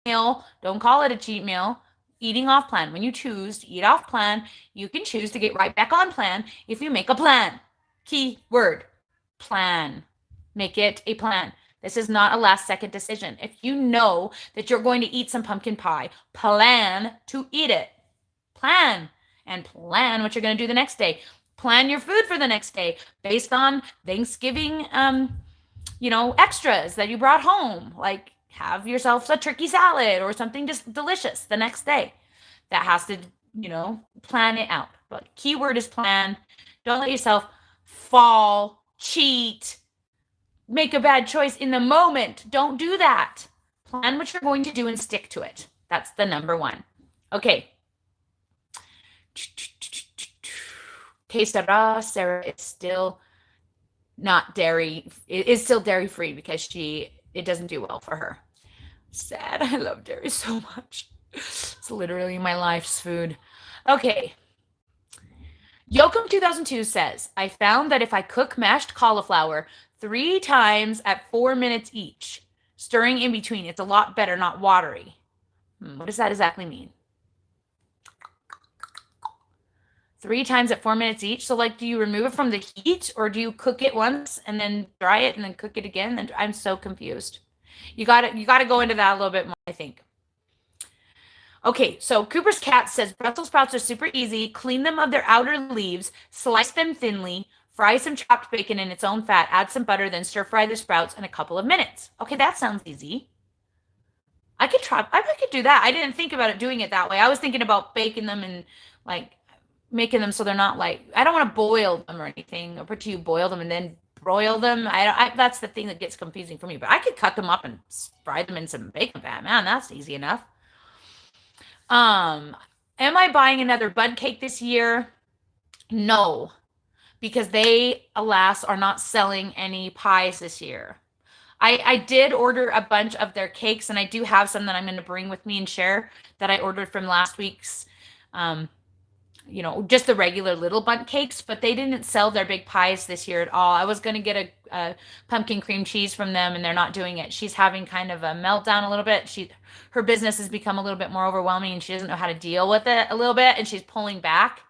meal. Don't call it a cheat meal. Eating off plan. When you choose to eat off plan, you can choose to get right back on plan if you make a plan. Key word, plan. Make it a plan. This is not a last second decision. If you know that you're going to eat some pumpkin pie, plan to eat it. Plan, and plan what you're going to do the next day. Plan your food for the next day based on Thanksgiving, extras that you brought home. Like, have yourself a turkey salad or something just delicious the next day. That has to, plan it out. But keyword is plan. Don't let yourself fall, cheat, make a bad choice in the moment. Don't do that. Plan what you're going to do and stick to it. That's the number one. Okay. Sarah is still not dairy. It is still dairy free because it doesn't do well for her. Sad. I love dairy so much. It's literally my life's food. Okay. Yokum 2002 says, I found that if I cook mashed cauliflower 3 times at 4 minutes each, stirring in between, it's a lot better, not watery. What does that exactly mean? 3 times at 4 minutes each. So, do you remove it from the heat, or do you cook it once and then dry it and then cook it again? And I'm so confused. You got to go into that a little bit more, I think. Okay, so Cooper's Cat says Brussels sprouts are super easy. Clean them of their outer leaves, slice them thinly, fry some chopped bacon in its own fat, add some butter, then stir fry the sprouts in a couple of minutes. Okay, that sounds easy. I could do that. I didn't think about it doing it that way. I was thinking about baking them and making them so they're not I don't want to boil them or anything, or put you boil them and then broil them. That's the thing that gets confusing for me. But I could cut them up and fry them in some bacon fat. Man, that's easy enough. Am I buying another bud cake this year? No, because they, alas, are not selling any pies this year. I did order a bunch of their cakes, and I do have some that I'm going to bring with me and share that I ordered from last week's, just the regular little bundt cakes, but they didn't sell their big pies this year at all. I was going to get a pumpkin cream cheese from them, and they're not doing it. She's having kind of a meltdown a little bit. Her business has become a little bit more overwhelming, and she doesn't know how to deal with it a little bit, and she's pulling back.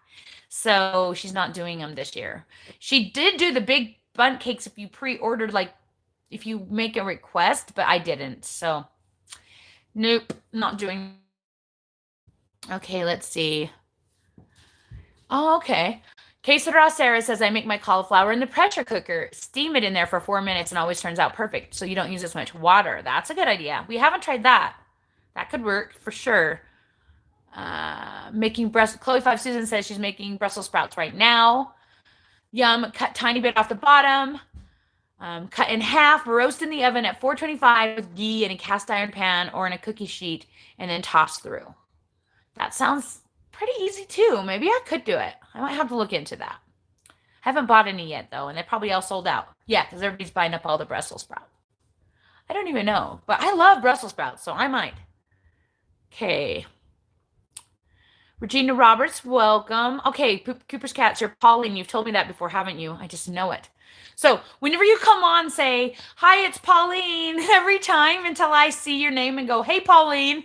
So she's not doing them this year. She did do the big bundt cakes if you pre-ordered, like if you make a request, but I didn't. So nope, not doing. Okay, let's see. Oh, okay. Quesadilla Sarah says, I make my cauliflower in the pressure cooker, steam it in there for 4 minutes, and always turns out perfect. So you don't use as much water. That's a good idea. We haven't tried that. That could work for sure. Chloe 5 Susan says she's making Brussels sprouts right now. Yum. Cut tiny bit off the bottom. Cut in half, roast in the oven at 425 with ghee in a cast iron pan or in a cookie sheet, and then toss through. That sounds pretty easy too. Maybe I could do it. I might have to look into that. I haven't bought any yet though, and they're probably all sold out. Yeah, because everybody's buying up all the Brussels sprouts. I don't even know, but I love Brussels sprouts, so I might. Okay. Regina Roberts, welcome. Okay, Cooper's Cats, you're Pauline. You've told me that before, haven't you? I just know it. So whenever you come on, say, hi, it's Pauline every time until I see your name and go, hey, Pauline.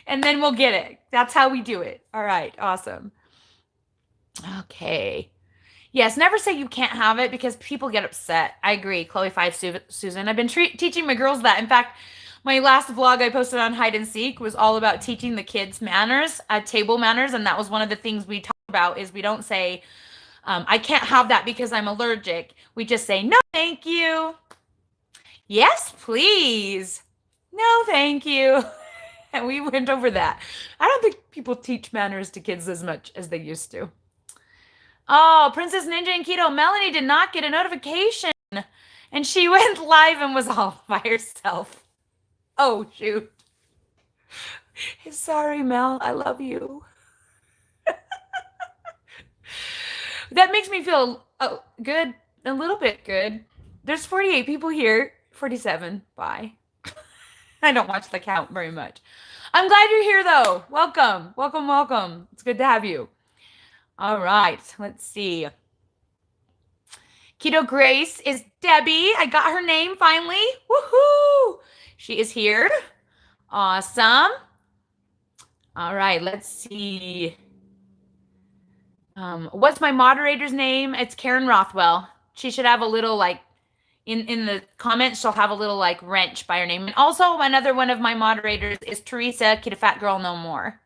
And then we'll get it. That's how we do it. All right, awesome. Okay. Yes, never say you can't have it because people get upset. I agree. Chloe 5 Susan. I've been teaching my girls that. In fact, my last vlog I posted on Hide and Seek was all about teaching the kids manners, table manners, and that was one of the things we talk about is we don't say, I can't have that because I'm allergic. We just say, no, thank you. Yes, please. No, thank you. And we went over that. I don't think people teach manners to kids as much as they used to. Oh, Princess Ninja and Keto. Melanie did not get a notification. And she went live and was all by herself. Oh, shoot. Sorry, Mel. I love you. That makes me feel good. A little bit good. There's 48 people here. 47. Bye. I don't watch the count very much. I'm glad you're here, though. Welcome. Welcome, welcome. It's good to have you. All right. Let's see. Keto Grace is Debbie. I got her name finally. Woohoo! She is here. Awesome. All right. Let's see. What's my moderator's name? It's Karen Rothwell. She should have a little like in the comments, she'll have a little like wrench by her name. And also another one of my moderators is Teresa, Keto Fat Girl No More.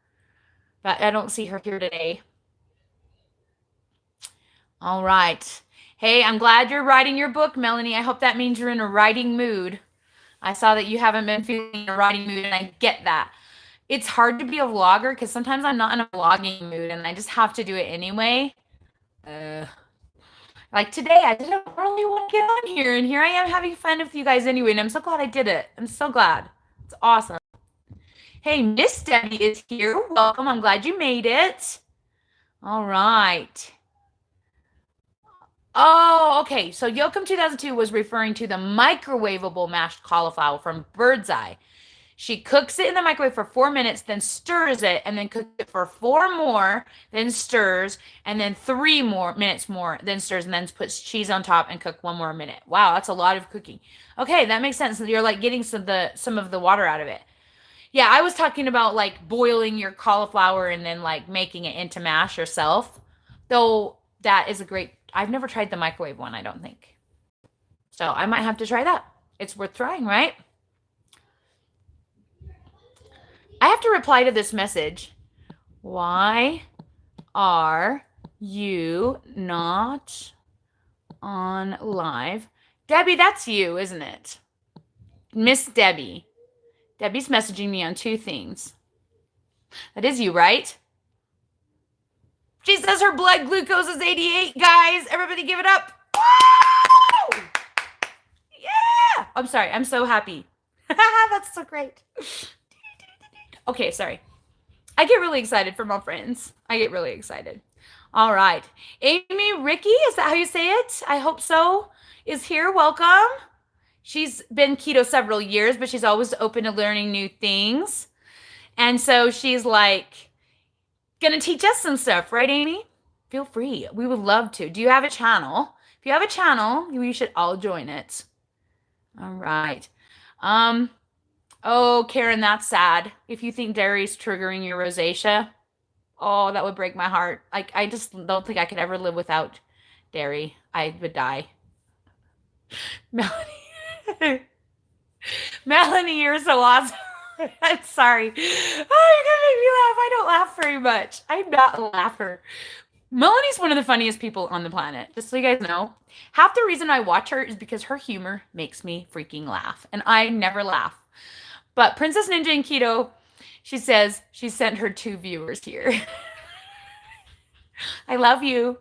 But I don't see her here today. All right. Hey, I'm glad you're writing your book, Melanie. I hope that means you're in a writing mood. I saw that you haven't been feeling in a writing mood, and I get that. It's hard to be a vlogger because sometimes I'm not in a vlogging mood, and I just have to do it anyway. Like today, I didn't really want to get on here, and here I am having fun with you guys anyway, and I'm so glad I did it. I'm so glad. It's awesome. Hey, Miss Debbie is here. Welcome. I'm glad you made it. All right. Oh, okay. So Yoakum 2002 was referring to the microwavable mashed cauliflower from Bird's Eye. She cooks it in the microwave for 4 minutes, then stirs it, and then cooks it for 4 more, then stirs, and then 3 more minutes more, then stirs, and then puts cheese on top and cook 1 more minute. Wow, that's a lot of cooking. Okay, that makes sense. You're like getting some of the water out of it. Yeah, I was talking about like boiling your cauliflower and then like making it into mash yourself. Though that is a great, I've never tried the microwave one, I don't think. So I might have to try that. It's worth trying, right? I have to reply to this message. Why are you not on live? Debbie, that's you, isn't it? Miss Debbie. Debbie's messaging me on 2 things. That is you, right? She says her blood glucose is 88, guys. Everybody give it up. Woo! Yeah! I'm sorry. I'm so happy. That's so great. Okay, sorry. I get really excited for my friends. I get really excited. All right. Amy Ricky, is that how you say it? I hope so. Is here. Welcome. She's been keto several years, but she's always open to learning new things. And so she's like going to teach us some stuff, right, Amy? Feel free. We would love to. Do you have a channel? If you have a channel, you should all join it. All right. Oh, Karen, that's sad. If you think dairy's triggering your rosacea, oh, that would break my heart. Like, I just don't think I could ever live without dairy. I would die. Melanie, Melanie, you're so awesome. I'm sorry. Oh, you're gonna make me laugh. I don't laugh very much. I'm not a laugher. Melanie's one of the funniest people on the planet. Just so you guys know. Half the reason I watch her is because her humor makes me freaking laugh. And I never laugh. But Princess Ninja and Keto, she says she sent her 2 viewers here. I love you.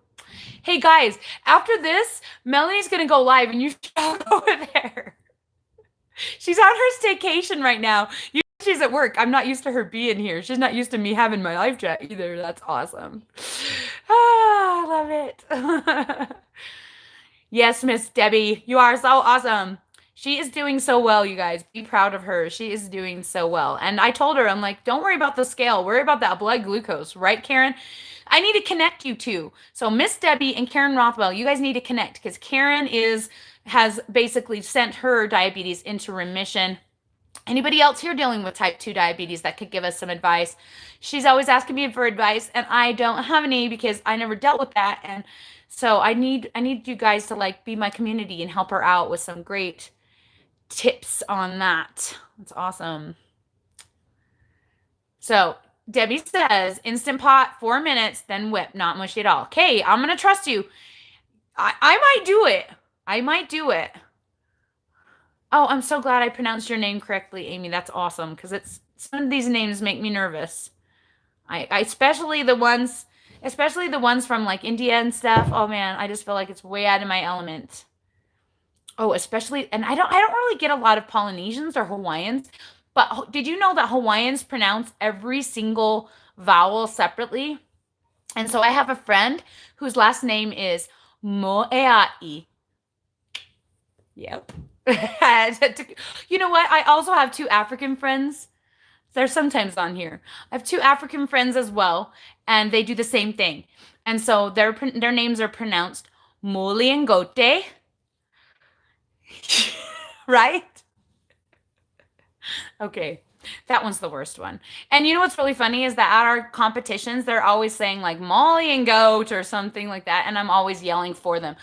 Hey guys, after this, Melanie's gonna go live and you should all go over there. She's on her staycation right now. She's at work. I'm not used to her being here. She's not used to me having my live chat either. That's awesome. Ah, I love it. Yes, Miss Debbie, you are so awesome. She is doing so well, you guys. Be proud of her. She is doing so well. And I told her, I'm like, don't worry about the scale. Worry about that blood glucose, right, Karen? I need to connect you two. So Miss Debbie and Karen Rothwell, you guys need to connect because Karen has basically sent her diabetes into remission. Anybody else here dealing with type 2 diabetes that could give us some advice? She's always asking me for advice, and I don't have any because I never dealt with that. And so I need you guys to like be my community and help her out with some great tips on that. That's awesome. So Debbie says, Instant Pot, 4 minutes, then whip, not mushy at all. Okay, I'm going to trust you. I might do it. I might do it. Oh, I'm so glad I pronounced your name correctly, Amy. That's awesome, because some of these names make me nervous. I especially the ones from like India and stuff. Oh man, I just feel like it's way out of my element. Oh, especially, and I don't really get a lot of Polynesians or Hawaiians, but did you know that Hawaiians pronounce every single vowel separately? And so I have a friend whose last name is Moeai. Yep. You know what? I also have 2 African friends. They're sometimes on here. I have 2 African friends as well, and they do the same thing. And so their names are pronounced Moli and Gote. Right? Okay. That one's the worst one. And you know what's really funny is that at our competitions, they're always saying like Molly and Goat or something like that. And I'm always yelling for them,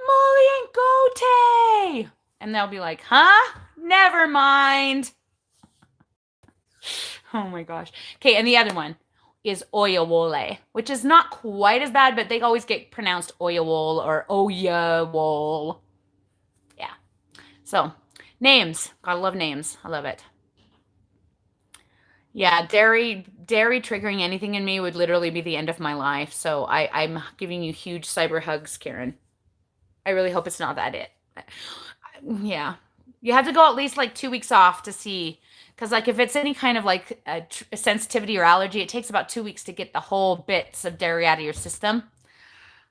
Molly and Gote. And they'll be like, huh? Never mind. Oh my gosh. Okay, and the other one is Oyawole, which is not quite as bad, but they always get pronounced Oyawole or Oyawole. Yeah. So, names. Gotta love names. I love it. Yeah, dairy triggering anything in me would literally be the end of my life. So I'm giving you huge cyber hugs, Karen. I really hope it's not that it. Yeah. You have to go at least like 2 weeks off to see. Because like if it's any kind of like a sensitivity or allergy, it takes about 2 weeks to get the whole bits of dairy out of your system.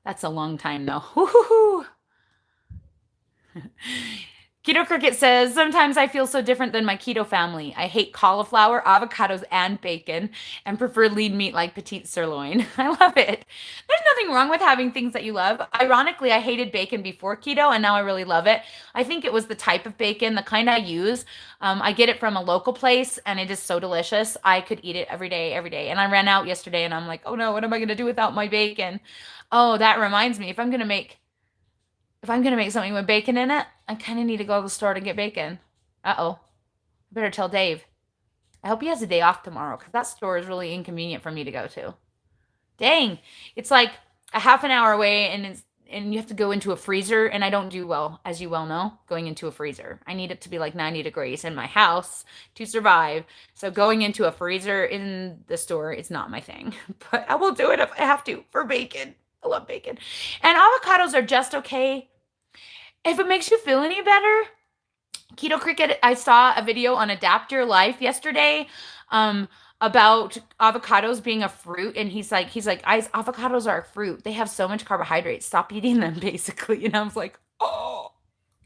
That's a long time though. Woo-hoo-hoo. Keto Cricket says, sometimes I feel so different than my keto family. I hate cauliflower, avocados, and bacon, and prefer lean meat like petite sirloin. I love it. There's nothing wrong with having things that you love. Ironically, I hated bacon before keto, and now I really love it. I think it was the type of bacon, the kind I use. I get it from a local place, and it is so delicious. I could eat it every day, every day. And I ran out yesterday, and I'm like, oh no, what am I going to do without my bacon? Oh, that reminds me, if I'm going to make something with bacon in it, I kind of need to go to the store to get bacon. Uh-oh. I better tell Dave. I hope he has a day off tomorrow because that store is really inconvenient for me to go to. Dang. It's like a half an hour away and you have to go into a freezer, and I don't do well, as you well know, going into a freezer. I need it to be like 90 degrees in my house to survive. So going into a freezer in the store is not my thing. But I will do it if I have to for bacon. I love bacon. And avocados are just okay. If it makes you feel any better, Keto Cricket, I saw a video on Adapt Your Life yesterday about avocados being a fruit, and he's like, avocados are a fruit. They have so much carbohydrates. Stop eating them, basically. And I was like, oh,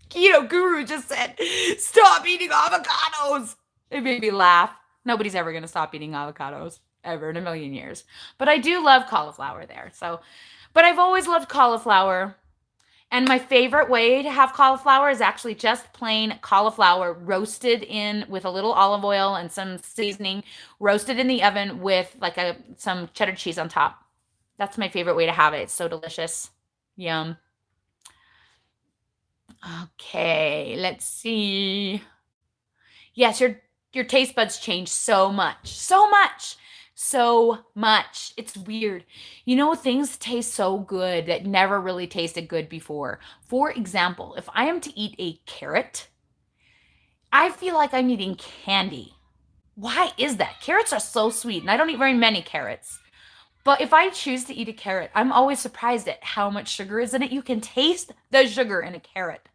keto guru just said, stop eating avocados. It made me laugh. Nobody's ever gonna stop eating avocados ever in a million years. But I do love cauliflower there. So, but I've always loved cauliflower. And my favorite way to have cauliflower is actually just plain cauliflower roasted in with a little olive oil and some seasoning, roasted in the oven with like some cheddar cheese on top. That's my favorite way to have it. It's so delicious. Yum. Okay, let's see. Yes, your taste buds change so much. So much. So much. It's weird. You know, things taste so good that never really tasted good before. For example, if I am to eat a carrot, I feel like I'm eating candy. Why is that? Carrots are so sweet, and I don't eat very many carrots. But if I choose to eat a carrot, I'm always surprised at how much sugar is in it. You can taste the sugar in a carrot.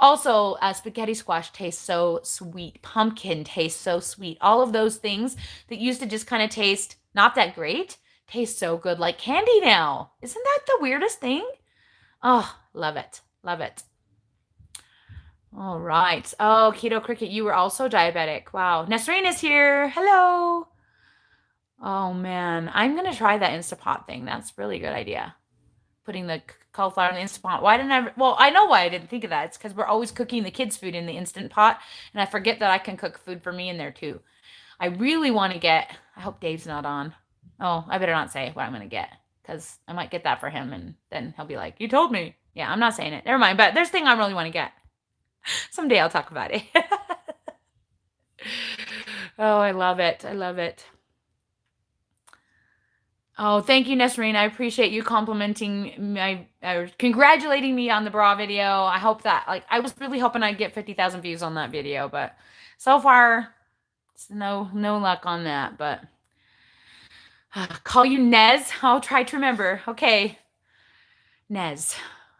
Also, spaghetti squash tastes so sweet. Pumpkin tastes so sweet. All of those things that used to just kind of taste not that great taste so good like candy now. Isn't that the weirdest thing? Oh, love it. Love it. All right. Oh, Keto Cricket, you were also diabetic. Wow. Nesreen is here. Hello. Oh, man. I'm going to try that Instapot thing. That's a really good idea. Putting the cauliflower in the Instant Pot. Why didn't I? Well, I know why I didn't think of that. It's because we're always cooking the kids' food in the Instant Pot, and I forget that I can cook food for me in there too. I really want to get. I hope Dave's not on. Oh, I better not say what I'm going to get because I might get that for him, and then he'll be like, "You told me." Yeah, I'm not saying it. Never mind. But there's a thing I really want to get. Someday I'll talk about it. Oh, I love it. I love it. Oh, thank you, Nesreen. I appreciate you complimenting congratulating me on the bra video. I hope that, like, I was really hoping I'd get 50,000 views on that video, but so far, it's no luck on that. But call you Nez. I'll try to remember. Okay, Nez.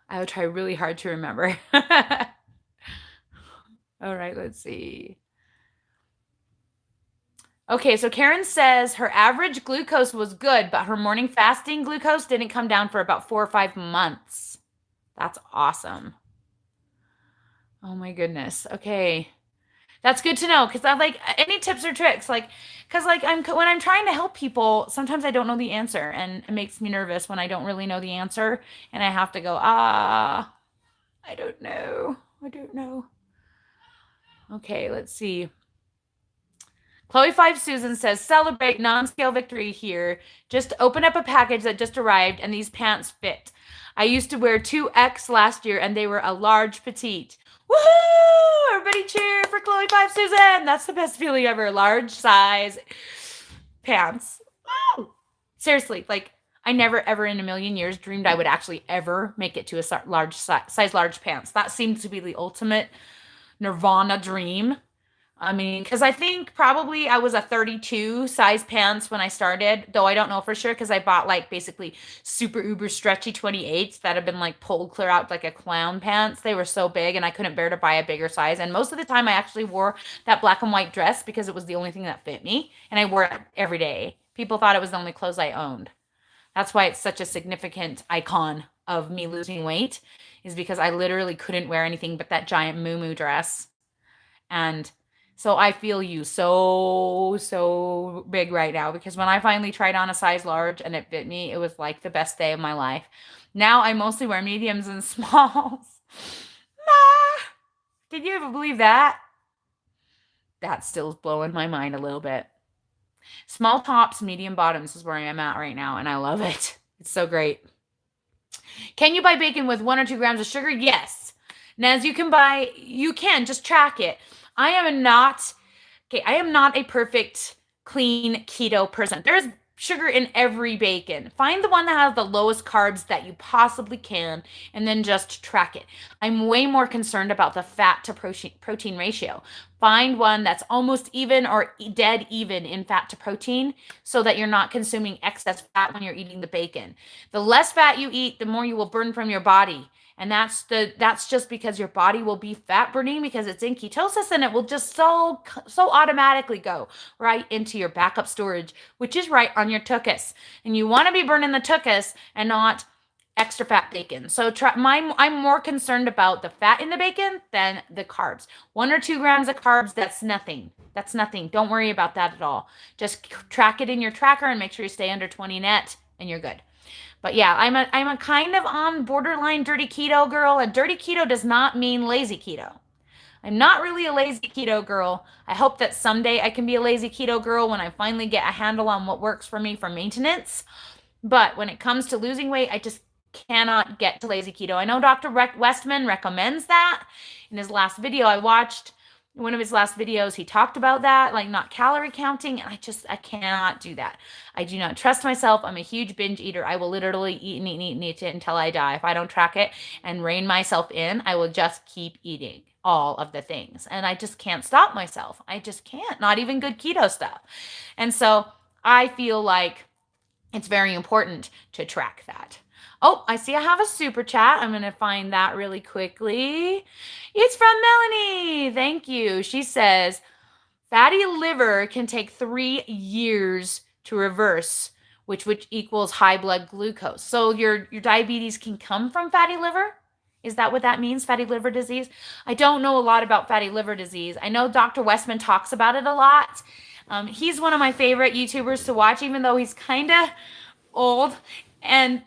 I will try really hard to remember. All right, let's see. Okay, so Karen says her average glucose was good, but her morning fasting glucose didn't come down for about 4 or 5 months. That's awesome. Oh my goodness. Okay. That's good to know because I like any tips or tricks, like, because like when I'm trying to help people, sometimes I don't know the answer, and it makes me nervous when I don't really know the answer, and I have to go, I don't know. I don't know. Okay, let's see. Chloe 5 Susan says, celebrate non-scale victory here. Just open up a package that just arrived and these pants fit. I used to wear 2X last year and they were a large petite. Woohoo! Everybody cheer for Chloe 5 Susan. That's the best feeling ever. Large size pants. Woo! Seriously, like I never ever in a million years dreamed I would actually ever make it to a large size large pants. That seemed to be the ultimate Nirvana dream. I mean, because I think probably I was a 32 size pants when I started, though I don't know for sure because I bought like basically super uber stretchy 28s that have been like pulled clear out like a clown pants. They were so big and I couldn't bear to buy a bigger size. And most of the time I actually wore that black and white dress because it was the only thing that fit me. And I wore it every day. People thought it was the only clothes I owned. That's why it's such a significant icon of me losing weight, is because I literally couldn't wear anything but that giant moo dress. And so I feel you so big right now, because when I finally tried on a size large and it fit me, it was like the best day of my life. Now I mostly wear mediums and smalls. Did you ever believe that? That still is blowing my mind a little bit. Small tops, medium bottoms is where I am at right now, and I love it. It's so great. Can you buy bacon with 1 or 2 grams of sugar? Yes. Nez, you can just track it. I am not a perfect, clean keto person. There's sugar in every bacon. Find the one that has the lowest carbs that you possibly can, and then just track it. I'm way more concerned about the fat to protein ratio. Find one that's almost even or dead even in fat to protein so that you're not consuming excess fat when you're eating the bacon. The less fat you eat, the more you will burn from your body. And that's just because your body will be fat burning because it's in ketosis, and it will just so automatically go right into your backup storage, which is right on your tuchus. And you want to be burning the tuchus and not extra fat bacon. So I'm more concerned about the fat in the bacon than the carbs. 1 or 2 grams of carbs, that's nothing. That's nothing. Don't worry about that at all. Just track it in your tracker and make sure you stay under 20 net and you're good. But yeah, I'm a kind of on borderline dirty keto girl, and dirty keto does not mean lazy keto. I'm not really a lazy keto girl. I hope that someday I can be a lazy keto girl when I finally get a handle on what works for me for maintenance. But when it comes to losing weight, I just cannot get to lazy keto. I know Dr. Westman recommends that. In his last video I watched, one of his last videos, he talked about that, like not calorie counting, and I cannot do that. I do not trust myself. I'm a huge binge eater. I will literally eat and eat and eat and eat it until I die. If I don't track it and rein myself in, I will just keep eating all of the things. And I just can't stop myself. I just can't, not even good keto stuff. And so I feel like it's very important to track that. Oh, I see I have a super chat. I'm going to find that really quickly. It's from Melanie. Thank you. She says, fatty liver can take 3 years to reverse, which equals high blood glucose. So your diabetes can come from fatty liver? Is that what that means, fatty liver disease? I don't know a lot about fatty liver disease. I know Dr. Westman talks about it a lot. He's one of my favorite YouTubers to watch, even though he's kind of old. And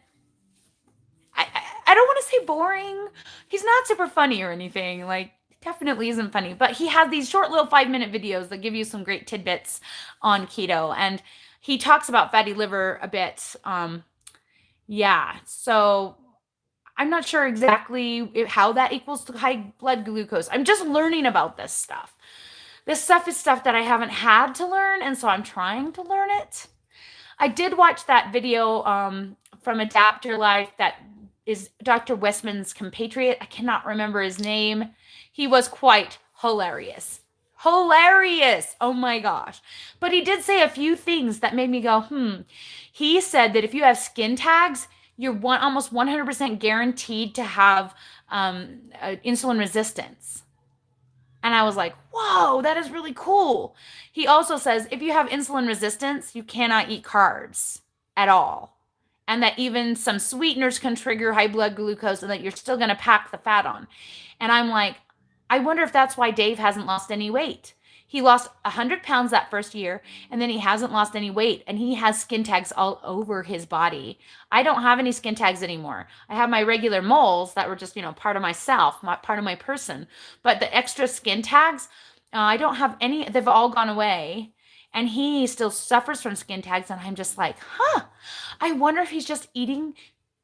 I don't want to say boring. He's not super funny or anything. Like, definitely isn't funny. But he has these short little 5-minute videos that give you some great tidbits on keto. And he talks about fatty liver a bit. Yeah. So I'm not sure exactly how that equals to high blood glucose. I'm just learning about this stuff. This stuff is stuff that I haven't had to learn, and so I'm trying to learn it. I did watch that video from Adapt Your Life that is Dr. Westman's compatriot. I cannot remember his name. He was quite hilarious. Hilarious. Oh my gosh. But he did say a few things that made me go, He said that if you have skin tags, you're almost 100% guaranteed to have insulin resistance. And I was like, whoa, that is really cool. He also says if you have insulin resistance, you cannot eat carbs at all. And that even some sweeteners can trigger high blood glucose and that you're still going to pack the fat on. And I'm like, I wonder if that's why Dave hasn't lost any weight. He lost 100 pounds that first year, and then he hasn't lost any weight, and he has skin tags all over his body. I don't have any skin tags anymore. I have my regular moles that were just, part of myself, part of my person. But the extra skin tags, I don't have any. They've all gone away. And he still suffers from skin tags, and I'm just like, I wonder if he's just eating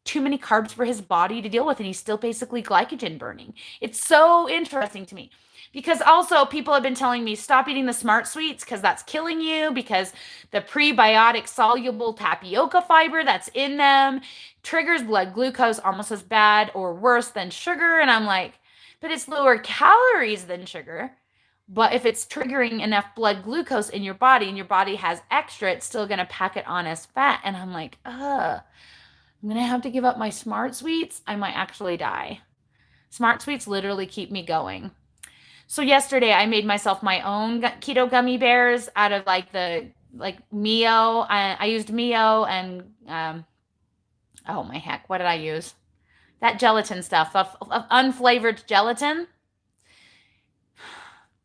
too many carbs for his body to deal with, and he's still basically glycogen burning. It's so interesting to me. Because also people have been telling me stop eating the smart sweets because that's killing you, because the prebiotic soluble tapioca fiber that's in them triggers blood glucose almost as bad or worse than sugar. And I'm like, but it's lower calories than sugar. But if it's triggering enough blood glucose in your body and your body has extra, it's still going to pack it on as fat. And I'm like, I'm going to have to give up my smart sweets. I might actually die. Smart sweets literally keep me going. So yesterday I made myself my own keto gummy bears out of Mio. I used Mio and, oh my heck, what did I use? That gelatin stuff, of unflavored gelatin.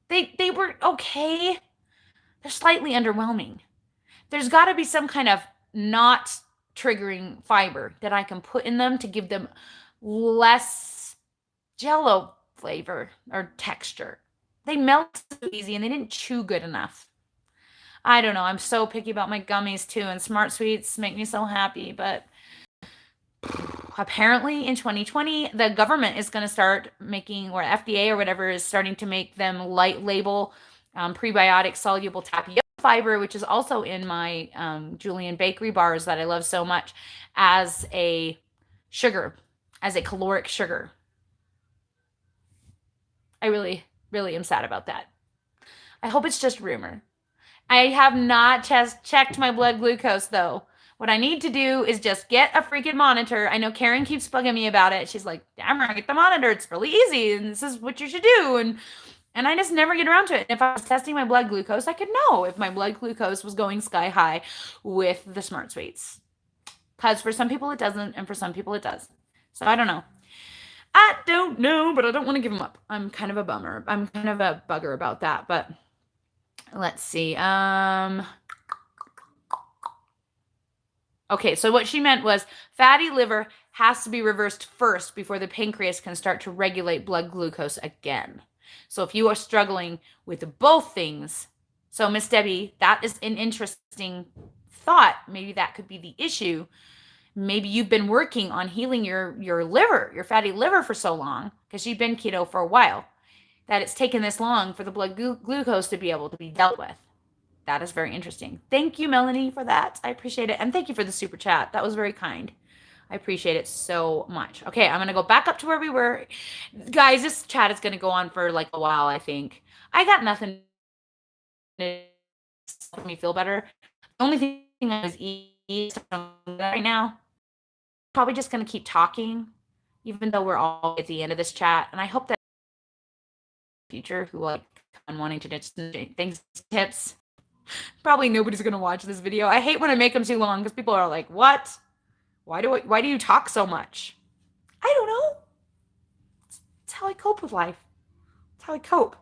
They were okay. They're slightly underwhelming. There's got to be some kind of not triggering fiber that I can put in them to give them less Jello flavor or texture. They melt so easy and they didn't chew good enough. I don't know. I'm so picky about my gummies too, and Smart Sweets make me so happy. But apparently in 2020, the government is going to start making, or FDA or whatever is starting to make them light label prebiotic soluble tapioca fiber, which is also in my Julian Bakery bars that I love so much, as a sugar, as a caloric sugar. I really, really am sad about that. I hope it's just rumor. I have not checked my blood glucose though. What I need to do is just get a freaking monitor. I know Karen keeps bugging me about it. She's like, Tamra, get the monitor. It's really easy. And this is what you should do. And I just never get around to it. And if I was testing my blood glucose, I could know if my blood glucose was going sky high with the Smart Sweets. Because for some people it doesn't, and for some people it does. So I don't know. I don't know, but I don't want to give them up. I'm kind of a bummer. I'm kind of a bugger about that. But let's see. Okay, so what she meant was fatty liver has to be reversed first before the pancreas can start to regulate blood glucose again. So if you are struggling with both things, so Miss Debbie, that is an interesting thought. Maybe that could be the issue. Maybe you've been working on healing your liver, your fatty liver for so long, because you've been keto for a while, that it's taken this long for the blood glucose to be able to be dealt with. That is very interesting. Thank you, Melanie, for that. I appreciate it. And thank you for the super chat. That was very kind. I appreciate it so much. Okay, I'm going to go back up to where we were. Guys, this chat is going to go on for like a while, I think. I got nothing to make me feel better. The only thing I was eating right now, probably just going to keep talking, even though we're all at the end of this chat. And I hope that future who like I'm wanting to just things tips. Probably nobody's going to watch this video. I hate when I make them too long because people are like, what? Why do you talk so much? I don't know. It's how I cope with life. It's how I cope.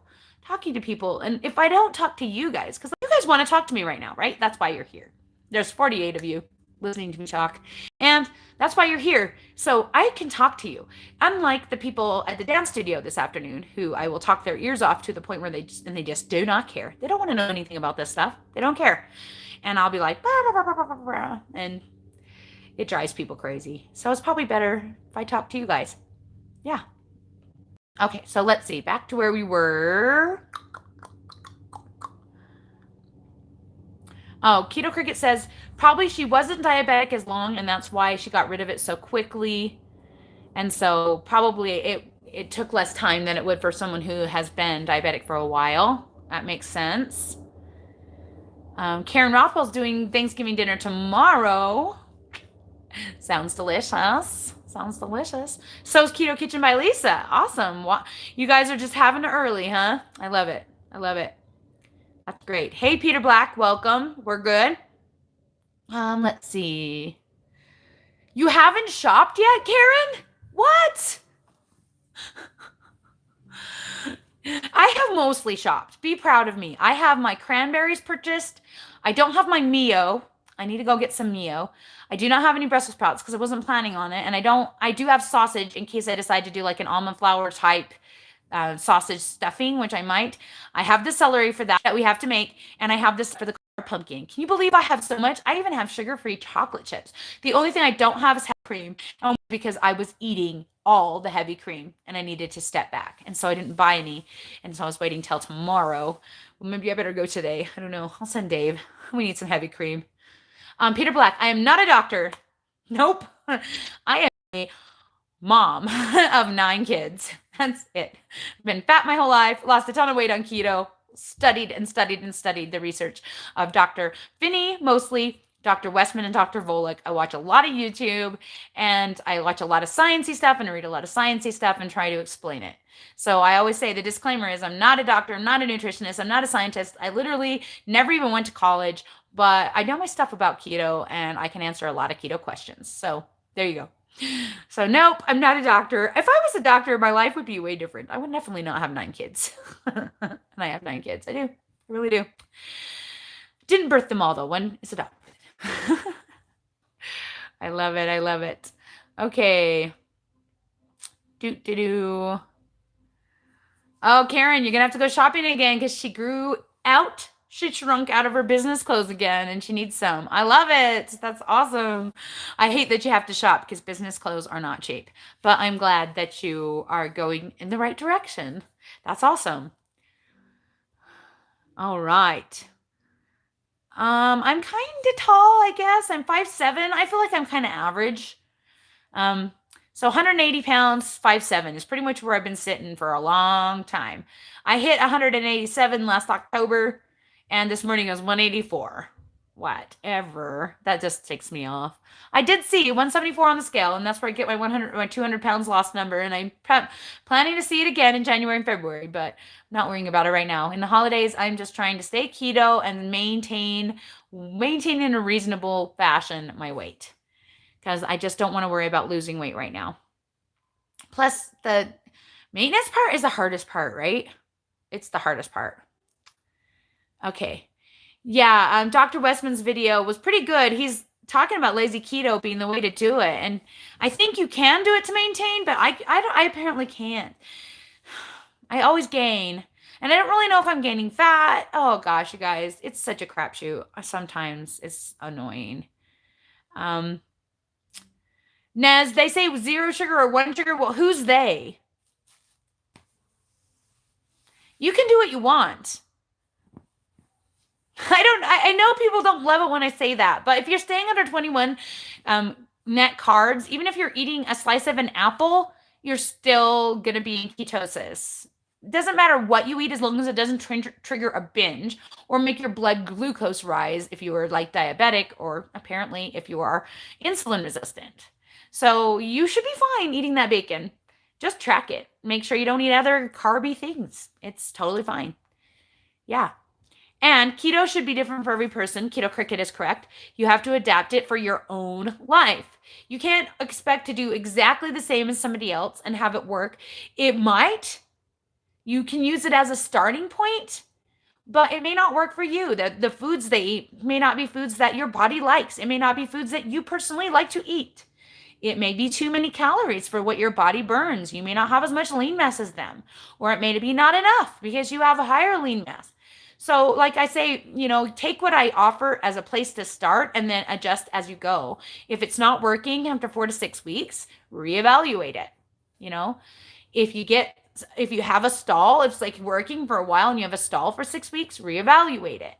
Talking to people. And if I don't talk to you guys, because you guys want to talk to me right now, right? That's why you're here. There's 48 of you listening to me talk. And that's why you're here. So I can talk to you. Unlike the people at the dance studio this afternoon, who I will talk their ears off to the point where they just do not care. They don't want to know anything about this stuff. They don't care. And I'll be like, bah, bah, bah, bah, bah, bah, and it drives people crazy. So it's probably better if I talk to you guys. Yeah. Okay, so let's see. Back to where we were. Oh, Keto Cricket says, probably she wasn't diabetic as long, and that's why she got rid of it so quickly. And so probably it took less time than it would for someone who has been diabetic for a while. That makes sense. Karen Rothwell's doing Thanksgiving dinner tomorrow. Sounds delicious. Sounds delicious. So's Keto Kitchen by Lisa. Awesome. You guys are just having it early, huh? I love it. I love it. That's great. Hey, Peter Black, welcome. We're good. Let's see. You haven't shopped yet, Karen? What? I have mostly shopped. Be proud of me. I have my cranberries purchased. I don't have my Mio. I need to go get some Mio. I do not have any Brussels sprouts because I wasn't planning on it. And I do have sausage in case I decide to do like an almond flour type sausage stuffing, which I might. I have the celery for that we have to make. And I have this for the pumpkin. Can you believe I have so much? I even have sugar-free chocolate chips. The only thing I don't have is heavy cream because I was eating all the heavy cream and I needed to step back. And so I didn't buy any. And so I was waiting till tomorrow. Well, maybe I better go today. I don't know. I'll send Dave. We need some heavy cream. Peter Black, I am not a doctor. Nope. I am a mom of 9 kids. That's it. Been fat my whole life, lost a ton of weight on keto, studied and studied and studied the research of Dr. Finney, mostly Dr. Westman and Dr. Volek. I watch a lot of YouTube and I watch a lot of sciencey stuff and I read a lot of sciencey stuff and try to explain it. So I always say the disclaimer is I'm not a doctor, I'm not a nutritionist, I'm not a scientist. I literally never even went to college, but I know my stuff about keto and I can answer a lot of keto questions. So there you go. So nope, I'm not a doctor. If I was a doctor, my life would be way different. I would definitely not have 9 kids. And I have 9 kids. I do. I really do. Didn't birth them all though. One is a doctor. I love it. I love it. Okay. Oh, Karen, you're going to have to go shopping again because she grew out. She shrunk out of her business clothes again and she needs some. I love it. That's awesome. I hate that you have to shop because business clothes are not cheap. But I'm glad that you are going in the right direction. That's awesome. All right. I'm kind of tall, I guess. I'm 5'7". I feel like I'm kind of average. So 180 pounds, 5'7" is pretty much where I've been sitting for a long time. I hit 187 last October, and this morning I was 184. whatever. That just ticks me off. I did see 174 on the scale, and that's where I get my 200 pounds lost number. And I'm planning to see it again in January and February, but I'm not worrying about it right now. In the holidays, I'm just trying to stay keto and maintain in a reasonable fashion my weight, because I just don't want to worry about losing weight right now. Plus, the maintenance part is the hardest part, right? It's the hardest part. Okay. Yeah, Dr. Westman's video was pretty good. He's talking about lazy keto being the way to do it. And I think you can do it to maintain, but I apparently can't. I always gain. And I don't really know if I'm gaining fat. Oh gosh, you guys, it's such a crapshoot. Sometimes it's annoying. Nez, they say 0 sugar or 1 sugar. Well, who's they? You can do what you want. I know people don't love it when I say that, but if you're staying under 21 net carbs, even if you're eating a slice of an apple, you're still going to be in ketosis. It doesn't matter what you eat as long as it doesn't trigger a binge or make your blood glucose rise if you are like diabetic, or apparently if you are insulin resistant. So you should be fine eating that bacon. Just track it. Make sure you don't eat other carby things. It's totally fine. Yeah. And keto should be different for every person. Keto Cricket is correct. You have to adapt it for your own life. You can't expect to do exactly the same as somebody else and have it work. It might. You can use it as a starting point, but it may not work for you. The foods they eat may not be foods that your body likes. It may not be foods that you personally like to eat. It may be too many calories for what your body burns. You may not have as much lean mass as them, or it may be not enough because you have a higher lean mass. So like I say, take what I offer as a place to start and then adjust as you go. If it's not working after 4 to 6 weeks, reevaluate it. If you have a stall, it's like working for a while and you have a stall for 6 weeks, reevaluate it.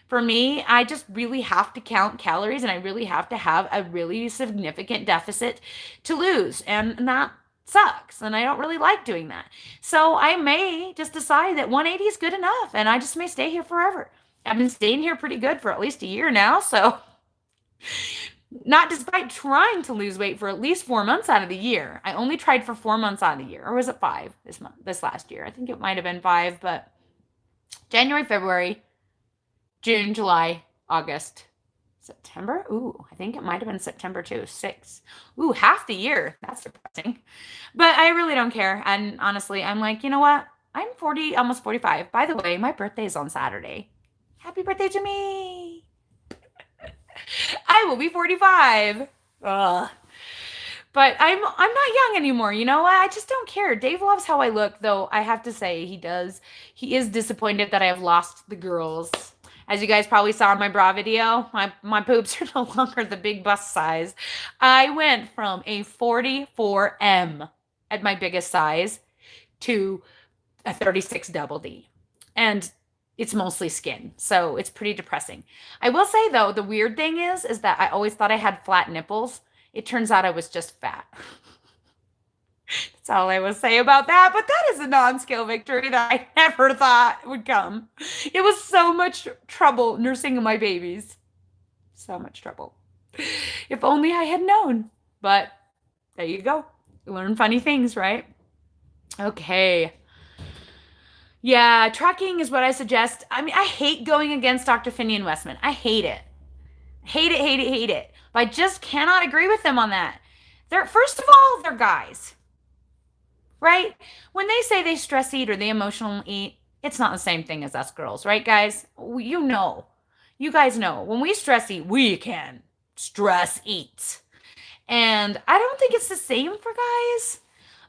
For me, I just really have to count calories and I really have to have a really significant deficit to lose. And that sucks. And I don't really like doing that. So I may just decide that 180 is good enough and I just may stay here forever. I've been staying here pretty good for at least a year now. So not despite trying to lose weight for at least 4 months out of the year. I only tried for 4 months out of the year. Or was it 5 this last year? I think it might have been 5, but January, February, June, July, August, September. Ooh, I think it might have been September too. 6. Ooh, half the year. That's depressing. But I really don't care. And honestly, I'm like, you know what? I'm 40, almost 45. By the way, my birthday is on Saturday. Happy birthday to me. I will be 45. Ugh. But I'm not young anymore. I just don't care. Dave loves how I look, though I have to say he does. He is disappointed that I have lost the girls. As you guys probably saw in my bra video, my boobs are no longer the big bust size. I went from a 44M at my biggest size to a 36 double D. And it's mostly skin, so it's pretty depressing. I will say, though, the weird thing is that I always thought I had flat nipples. It turns out I was just fat. That's all I will say about that. But that is a non-scale victory that I never thought would come. It was so much trouble nursing my babies. So much trouble. If only I had known. But there you go. Learn funny things, right? Okay. Yeah, tracking is what I suggest. I mean, I hate going against Dr. Finney and Westman. I hate it. Hate it, hate it, hate it. But I just cannot agree with them on that. First of all, they're guys. Right? When they say they stress eat or they emotional eat, it's not the same thing as us girls, right, guys? You guys know. When we stress eat, we can stress eat. And I don't think it's the same for guys.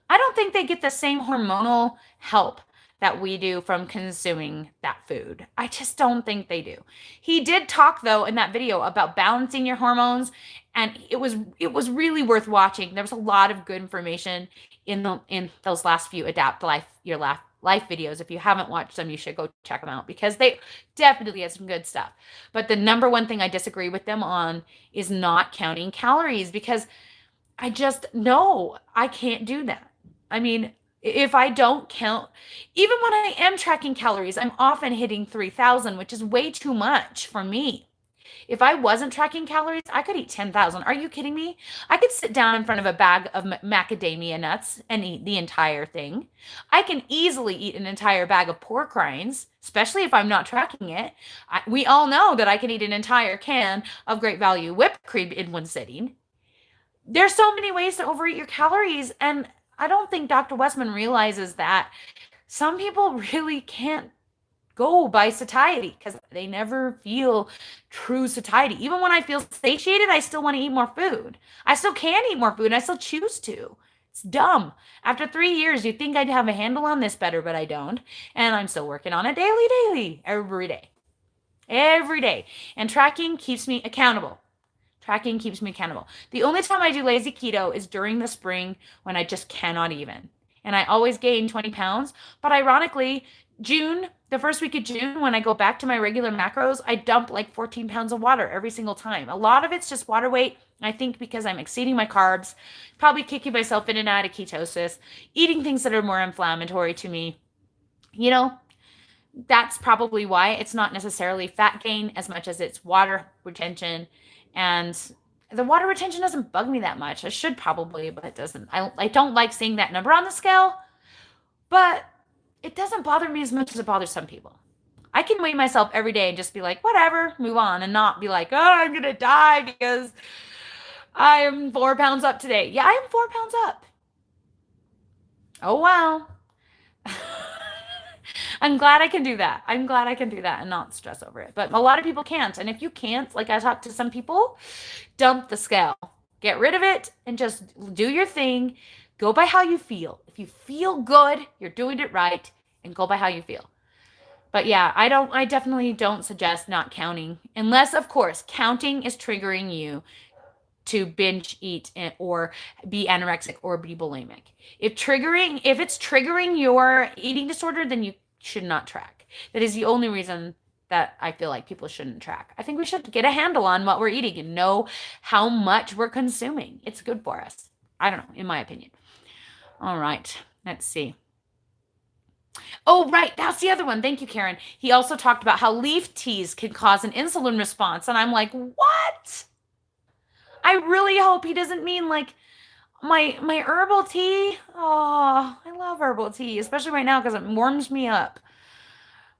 I don't think they get the same hormonal help that we do from consuming that food. I just don't think they do. He did talk, though, in that video about balancing your hormones, and it was really worth watching. There was a lot of good information in those last few Adapt Your Life videos. If you haven't watched them, you should go check them out because they definitely have some good stuff. But the number one thing I disagree with them on is not counting calories, because I just know I can't do that. I mean, if I don't count, even when I am tracking calories, I'm often hitting 3,000, which is way too much for me. If I wasn't tracking calories, I could eat 10,000. Are you kidding me? I could sit down in front of a bag of macadamia nuts and eat the entire thing. I can easily eat an entire bag of pork rinds, especially if I'm not tracking it. We all know that I can eat an entire can of great value whipped cream in one sitting. There's so many ways to overeat your calories, and I don't think Dr. Westman realizes that some people really can't go by satiety because they never feel true satiety. Even when I feel satiated, I still want to eat more food. I still can eat more food and I still choose to. It's dumb. After 3 years, you'd think I'd have a handle on this better, but I don't. And I'm still working on it daily, every day. Every day. And tracking keeps me accountable. Tracking keeps me accountable. The only time I do lazy keto is during the spring when I just cannot even. And I always gain 20 pounds. But ironically, June, the first week of June, when I go back to my regular macros, I dump like 14 pounds of water every single time. A lot of it's just water weight. I think because I'm exceeding my carbs, probably kicking myself in and out of ketosis, eating things that are more inflammatory to me. You know, that's probably why. It's not necessarily fat gain as much as it's water retention. And the water retention doesn't bug me that much. I should probably, but it doesn't. I don't like seeing that number on the scale, but it doesn't bother me as much as it bothers some people. I can weigh myself every day and just be like, whatever, move on, and not be like, oh, I'm going to die because I am 4 pounds up today. Yeah, I am 4 pounds up. Oh, wow. I'm glad I can do that. I'm glad I can do that and not stress over it. But a lot of people can't. And if you can't, like I talked to some people, dump the scale. Get rid of it and just do your thing. Go by how you feel. If you feel good, you're doing it right, and go by how you feel. But yeah, I definitely don't suggest not counting unless, of course, counting is triggering you to binge eat or be anorexic or be bulimic. If it's triggering your eating disorder, then you should not track. That is the only reason that I feel like people shouldn't track. I think we should get a handle on what we're eating and know how much we're consuming. It's good for us. I don't know, in my opinion. All right, let's see. Oh, right. That's the other one. Thank you, Karen. He also talked about how leaf teas can cause an insulin response. And I'm like, what? I really hope he doesn't mean like my herbal tea. Oh, I love herbal tea, especially right now because it warms me up.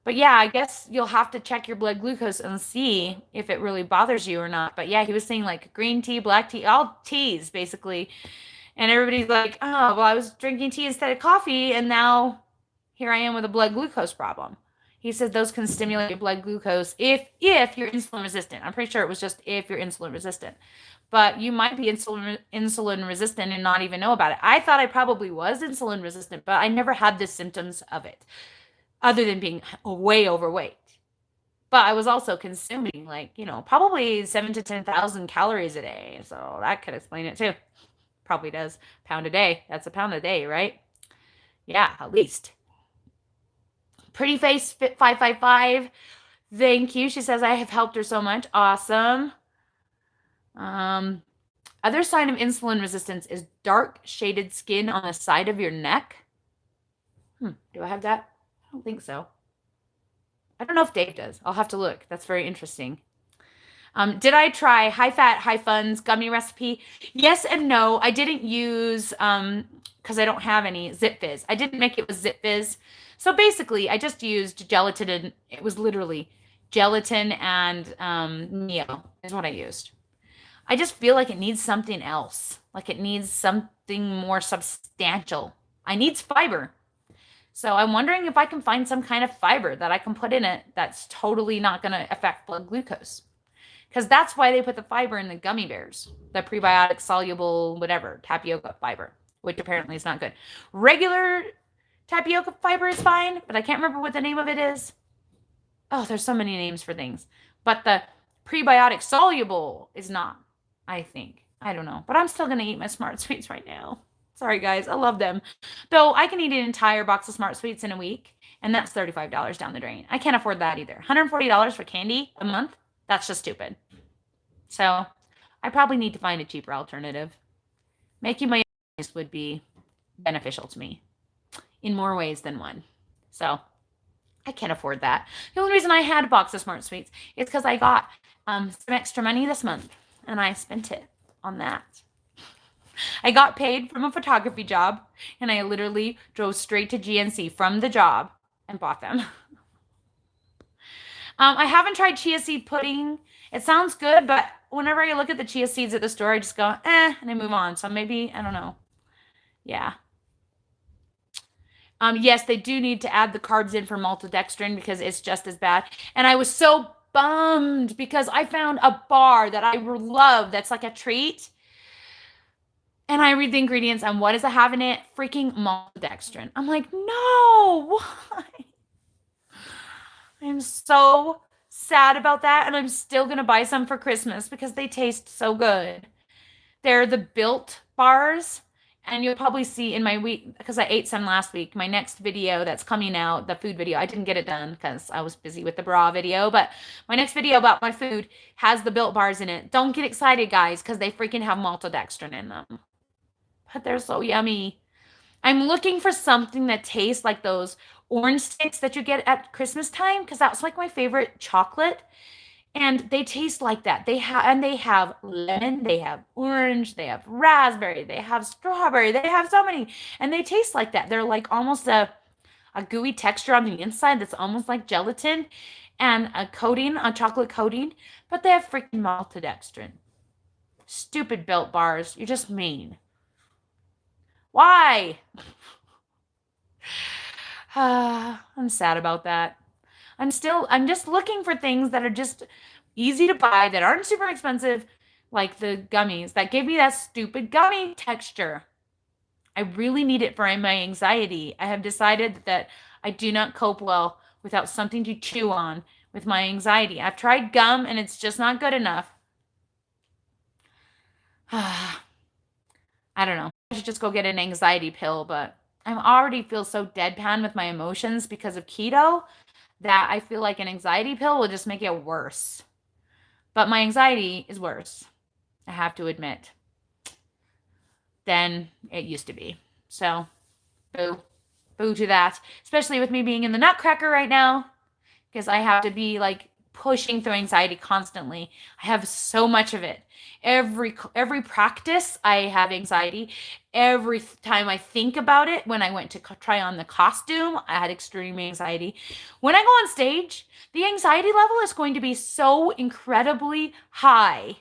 But yeah, I guess you'll have to check your blood glucose and see if it really bothers you or not. But yeah, he was saying like green tea, black tea, all teas basically. And everybody's like, oh, well, I was drinking tea instead of coffee, and now here I am with a blood glucose problem. He said those can stimulate your blood glucose if you're insulin resistant. I'm pretty sure it was just if you're insulin resistant. But you might be insulin resistant and not even know about it. I thought I probably was insulin resistant, but I never had the symptoms of it other than being way overweight. But I was also consuming like, probably 7,000 to 10,000 calories a day. So that could explain it too. Probably does. Pound a day. That's a pound a day, right? Yeah, at least. Pretty Face Fit 555. Thank you. She says I have helped her so much. Awesome. Other sign of insulin resistance is dark shaded skin on the side of your neck. Do I have that? I don't think so. I don't know if Dave does. I'll have to look. That's very interesting. Did I try high fat, high funds gummy recipe? Yes and no. I didn't use, because I don't have any Zip Fizz. I didn't make it with Zip Fizz. So basically, I just used gelatin, and it was literally gelatin and Neo is what I used. I just feel like it needs something else. Like it needs something more substantial. I needs fiber. So I'm wondering if I can find some kind of fiber that I can put in it that's totally not going to affect blood glucose. Because that's why they put the fiber in the gummy bears, the prebiotic soluble whatever, tapioca fiber, which apparently is not good. Regular tapioca fiber is fine, but I can't remember what the name of it is. Oh, there's so many names for things. But the prebiotic soluble is not, I think. I don't know. But I'm still going to eat my Smart Sweets right now. Sorry, guys. I love them. Though I can eat an entire box of Smart Sweets in a week, and that's $35 down the drain. I can't afford that either. $140 for candy a month? That's just stupid. So I probably need to find a cheaper alternative. Making my own would be beneficial to me in more ways than one. So I can't afford that. The only reason I had a box of Smart Sweets is because I got some extra money this month and I spent it on that. I got paid from a photography job and I literally drove straight to GNC from the job and bought them. I haven't tried chia seed pudding. It sounds good, but whenever I look at the chia seeds at the store, I just go, and I move on. So maybe, I don't know. Yeah. Yes, they do need to add the carbs in for maltodextrin because it's just as bad. And I was so bummed because I found a bar that I love that's like a treat. And I read the ingredients and what does it have in it? Freaking maltodextrin. I'm like, no, why? I'm so sad about that. And I'm still going to buy some for Christmas because they taste so good. They're the Built bars. And you'll probably see in my week, because I ate some last week, my next video that's coming out, the food video, I didn't get it done because I was busy with the bra video, but my next video about my food has the Built bars in it. Don't get excited, guys, because they freaking have maltodextrin in them. But they're so yummy. I'm looking for something that tastes like those orange sticks that you get at Christmas time, because that's like my favorite chocolate. And they taste like that. They have lemon, they have orange, they have raspberry, they have strawberry, they have so many. And they taste like that. They're like almost a gooey texture on the inside that's almost like gelatin and a coating, a chocolate coating, but they have freaking maltodextrin. Stupid Built bars. You're just mean. Why? I'm sad about that. I'm just looking for things that are just easy to buy, that aren't super expensive, like the gummies that give me that stupid gummy texture. I really need it for my anxiety. I have decided that I do not cope well without something to chew on with my anxiety. I've tried gum and it's just not good enough. I don't know. I should just go get an anxiety pill, but I already feel so deadpan with my emotions because of keto that I feel like an anxiety pill will just make it worse. But my anxiety is worse, I have to admit, than it used to be. So, boo. Boo to that. Especially with me being in the nutcracker right now, because I have to be like pushing through anxiety constantly. I have so much of it. Every practice, I have anxiety. Every time I think about it, when I went to try on the costume, I had extreme anxiety. When I go on stage, the anxiety level is going to be so incredibly high.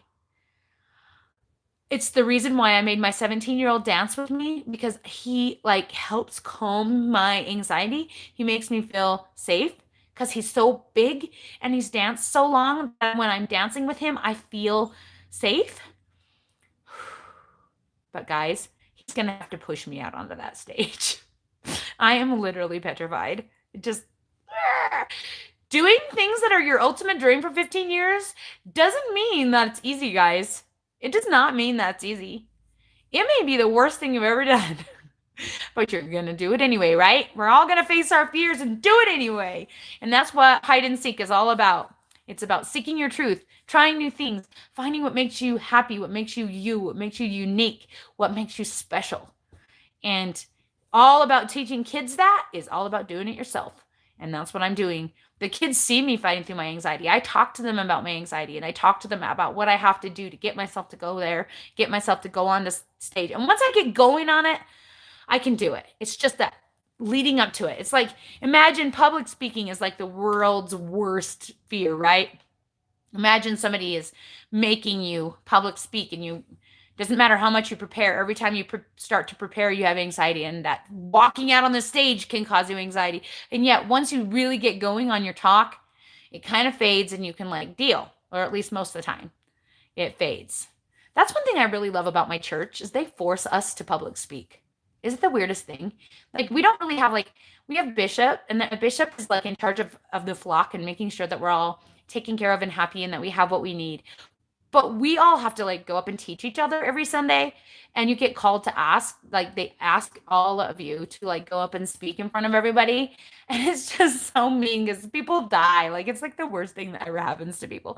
It's the reason why I made my 17-year-old dance with me, because he like helps calm my anxiety. He makes me feel safe because he's so big and he's danced so long that when I'm dancing with him, I feel safe. But guys, he's going to have to push me out onto that stage. I am literally petrified. Just doing things that are your ultimate dream for 15 years doesn't mean that it's easy, guys. It does not mean that's easy. It may be the worst thing you've ever done. But you're going to do it anyway, right? We're all going to face our fears and do it anyway. And that's what hide and seek is all about. It's about seeking your truth, trying new things, finding what makes you happy, what makes you you, what makes you unique, what makes you special. And all about teaching kids that is all about doing it yourself. And that's what I'm doing. The kids see me fighting through my anxiety. I talk to them about my anxiety and I talk to them about what I have to do to get myself to go there, get myself to go on this stage. And once I get going on it, I can do it. It's just that leading up to it. It's like, imagine public speaking is like the world's worst fear, right? Imagine somebody is making you public speak and doesn't matter how much you prepare. Every time you start to prepare, you have anxiety, and that walking out on the stage can cause you anxiety. And yet once you really get going on your talk, it kind of fades and you can like deal, or at least most of the time it fades. That's one thing I really love about my church is they force us to public speak. Is it the weirdest thing? Like, we don't really have, like, we have bishop, and the bishop is, like, in charge of the flock and making sure that we're all taken care of and happy and that we have what we need. But we all have to, like, go up and teach each other every Sunday, and you get called to ask, like, they ask all of you to, like, go up and speak in front of everybody, and it's just so mean because people die. Like, it's, like, the worst thing that ever happens to people.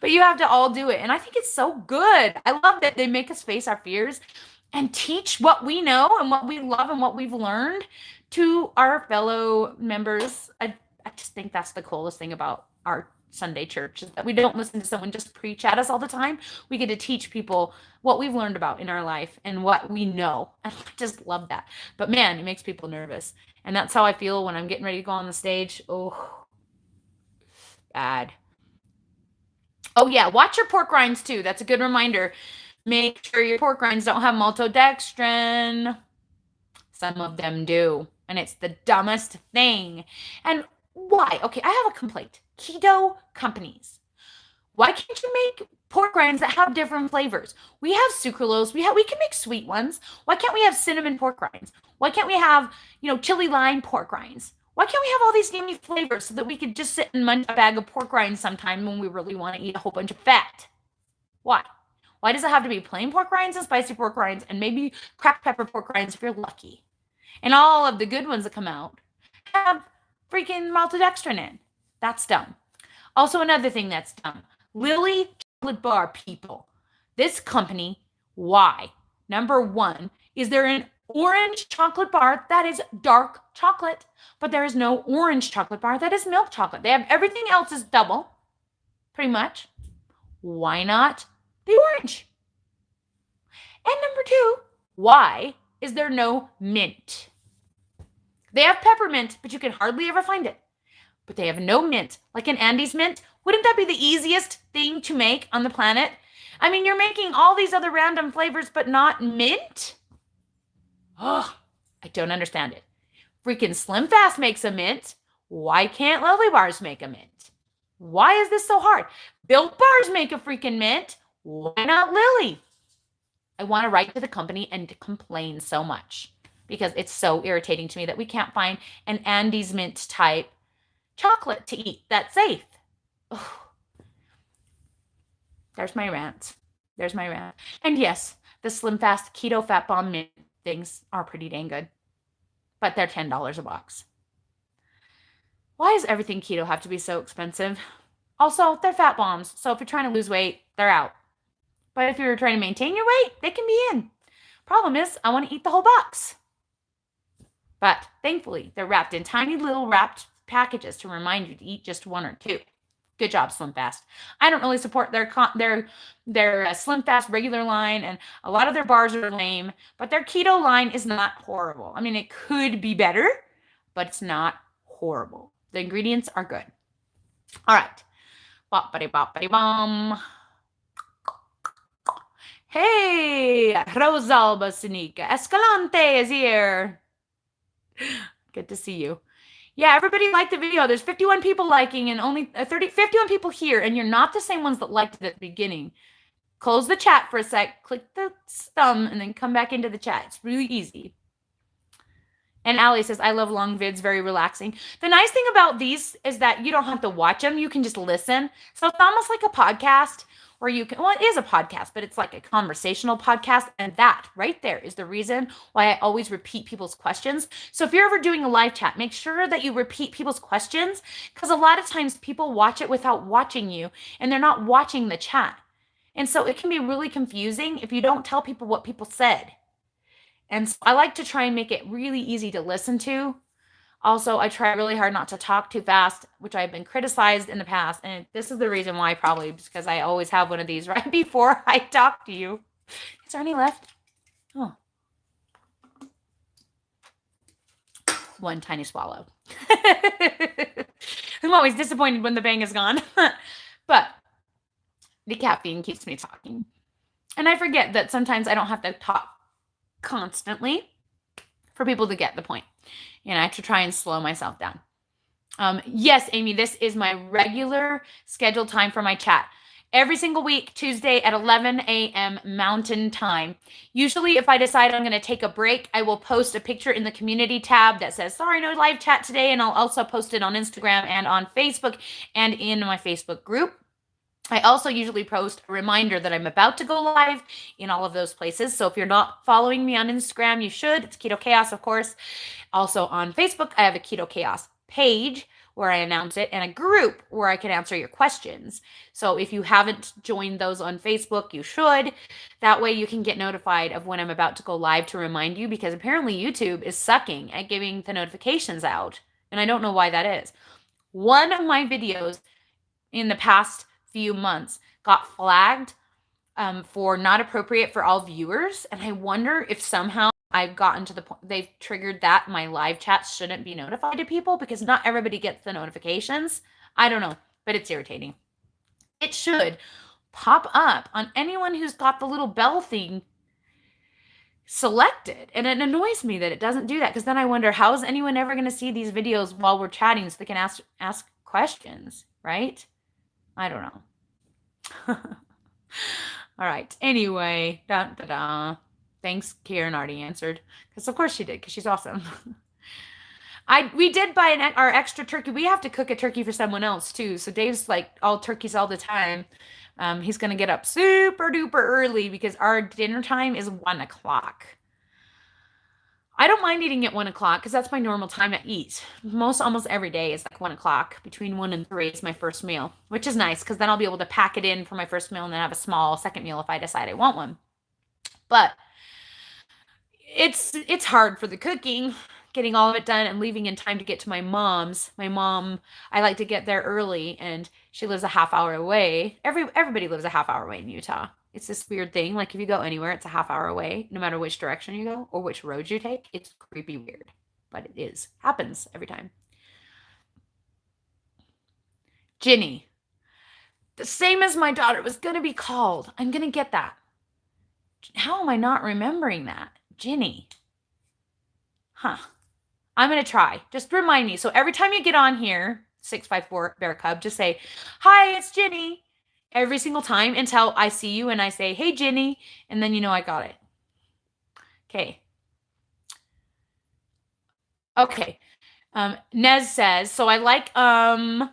But you have to all do it, and I think it's so good. I love that they make us face our fears and teach what we know and what we love and what we've learned to our fellow members. I just think that's the coolest thing about our Sunday church is that we don't listen to someone just preach at us all the time. We get to teach people what we've learned about in our life and what we know. And I just love that. But man, it makes people nervous. And that's how I feel when I'm getting ready to go on the stage. Oh, bad. Oh yeah, watch your pork rinds too. That's a good reminder. Make sure your pork rinds don't have maltodextrin. Some of them do. And it's the dumbest thing. And why? Okay, I have a complaint. Keto companies. Why can't you make pork rinds that have different flavors? We have sucralose. We can make sweet ones. Why can't we have cinnamon pork rinds? Why can't we have, chili lime pork rinds? Why can't we have all these yummy flavors so that we could just sit and munch a bag of pork rinds sometime when we really want to eat a whole bunch of fat? Why? Why does it have to be plain pork rinds and spicy pork rinds and maybe cracked pepper pork rinds if you're lucky? And all of the good ones that come out have freaking maltodextrin in. That's dumb. Also, another thing that's dumb. Lily chocolate bar people. This company, why? Number one, is there an orange chocolate bar that is dark chocolate, but there is no orange chocolate bar that is milk chocolate. They have everything else is double, pretty much. Why not the orange? And number two, why is there no mint? They have peppermint, but you can hardly ever find it. But they have no mint, like an Andes mint. Wouldn't that be the easiest thing to make on the planet? I mean, you're making all these other random flavors, but not mint? Oh, I don't understand it. Freaking Slim Fast makes a mint. Why can't Lily Bars make a mint? Why is this so hard? Built Bars make a freaking mint. Why not Lily? I want to write to the company and complain so much because it's so irritating to me that we can't find an Andes mint type chocolate to eat that's safe. Ugh. There's my rant. And yes, the Slim Fast Keto Fat Bomb mint things are pretty dang good, but they're $10 a box. Why does everything keto have to be so expensive? Also, they're fat bombs, so if you're trying to lose weight, they're out. But if you're trying to maintain your weight, they can be in. Problem is, I want to eat the whole box. But thankfully, they're wrapped in tiny little wrapped packages to remind you to eat just one or two. Good job, Slim Fast. I don't really support their Slim Fast regular line, and a lot of their bars are lame, but their keto line is not horrible. I mean, it could be better, but it's not horrible. The ingredients are good. All right. Bop-a-dee-bop-a-dee-bom. Hey, Rosalba Sinica Escalante is here. Good to see you. Yeah, everybody liked the video. There's 51 people liking and only 51 people here, and you're not the same ones that liked it at the beginning. Close the chat for a sec, click the thumb, and then come back into the chat. It's really easy. And Allie says, I love long vids, very relaxing. The nice thing about these is that you don't have to watch them. You can just listen. So it's almost like a podcast where you can, well, it is a podcast, but it's like a conversational podcast. And that right there is the reason why I always repeat people's questions. So if you're ever doing a live chat, make sure that you repeat people's questions because a lot of times people watch it without watching you and they're not watching the chat. And so it can be really confusing if you don't tell people what people said. And so I like to try and make it really easy to listen to. Also, I try really hard not to talk too fast, which I've been criticized in the past. And this is the reason why, probably because I always have one of these right before I talk to you. Is there any left? Oh. One tiny swallow. I'm always disappointed when the bang is gone. But the caffeine keeps me talking. And I forget that sometimes I don't have to talk constantly for people to get the point. And I have to try and slow myself down. Yes, Amy, this is my regular scheduled time for my chat. Every single week, Tuesday at 11 a.m. Mountain Time. Usually, if I decide I'm going to take a break, I will post a picture in the community tab that says, sorry, no live chat today. And I'll also post it on Instagram and on Facebook and in my Facebook group. I also usually post a reminder that I'm about to go live in all of those places. So if you're not following me on Instagram, you should. It's ketochaos, of course. Also on Facebook, I have a ketochaos page where I announce it and a group where I can answer your questions. So if you haven't joined those on Facebook, you should. That way you can get notified of when I'm about to go live to remind you, because apparently YouTube is sucking at giving the notifications out. And I don't know why that is. One of my videos in the past few months got flagged for not appropriate for all viewers. And I wonder if somehow I've gotten to the point they've triggered that my live chats shouldn't be notified to people because not everybody gets the notifications. I don't know, but it's irritating. It should pop up on anyone who's got the little bell thing selected. And it annoys me that it doesn't do that because then I wonder, how is anyone ever going to see these videos while we're chatting so they can ask questions, right? I don't know. All right. Anyway, thanks, Karen already answered. Because of course she did, because she's awesome. We did buy our extra turkey. We have to cook a turkey for someone else too. So Dave's like all turkeys all the time. He's gonna get up super duper early because our dinner time is 1 o'clock. I don't mind eating at 1 o'clock because that's my normal time to eat. Almost every day is like 1 o'clock. Between 1 and 3 is my first meal, which is nice because then I'll be able to pack it in for my first meal and then have a small second meal if I decide I want one. But it's hard for the cooking, getting all of it done and leaving in time to get to my mom's. My mom, I like to get there early and she lives a half hour away. Everybody lives a half hour away in Utah. It's this weird thing. Like if you go anywhere, it's a half hour away, no matter which direction you go or which road you take. It's creepy weird, but it is. Happens every time. Ginny. The same as my daughter was going to be called. I'm going to get that. How am I not remembering that? Ginny. Huh. I'm going to try. Just remind me. So every time you get on here, 654 Bear Cub, just say, hi, it's Ginny. Every single time until I see you and I say, hey, Ginny. And then you know I got it. Okay. Okay. Nez says, so I like, I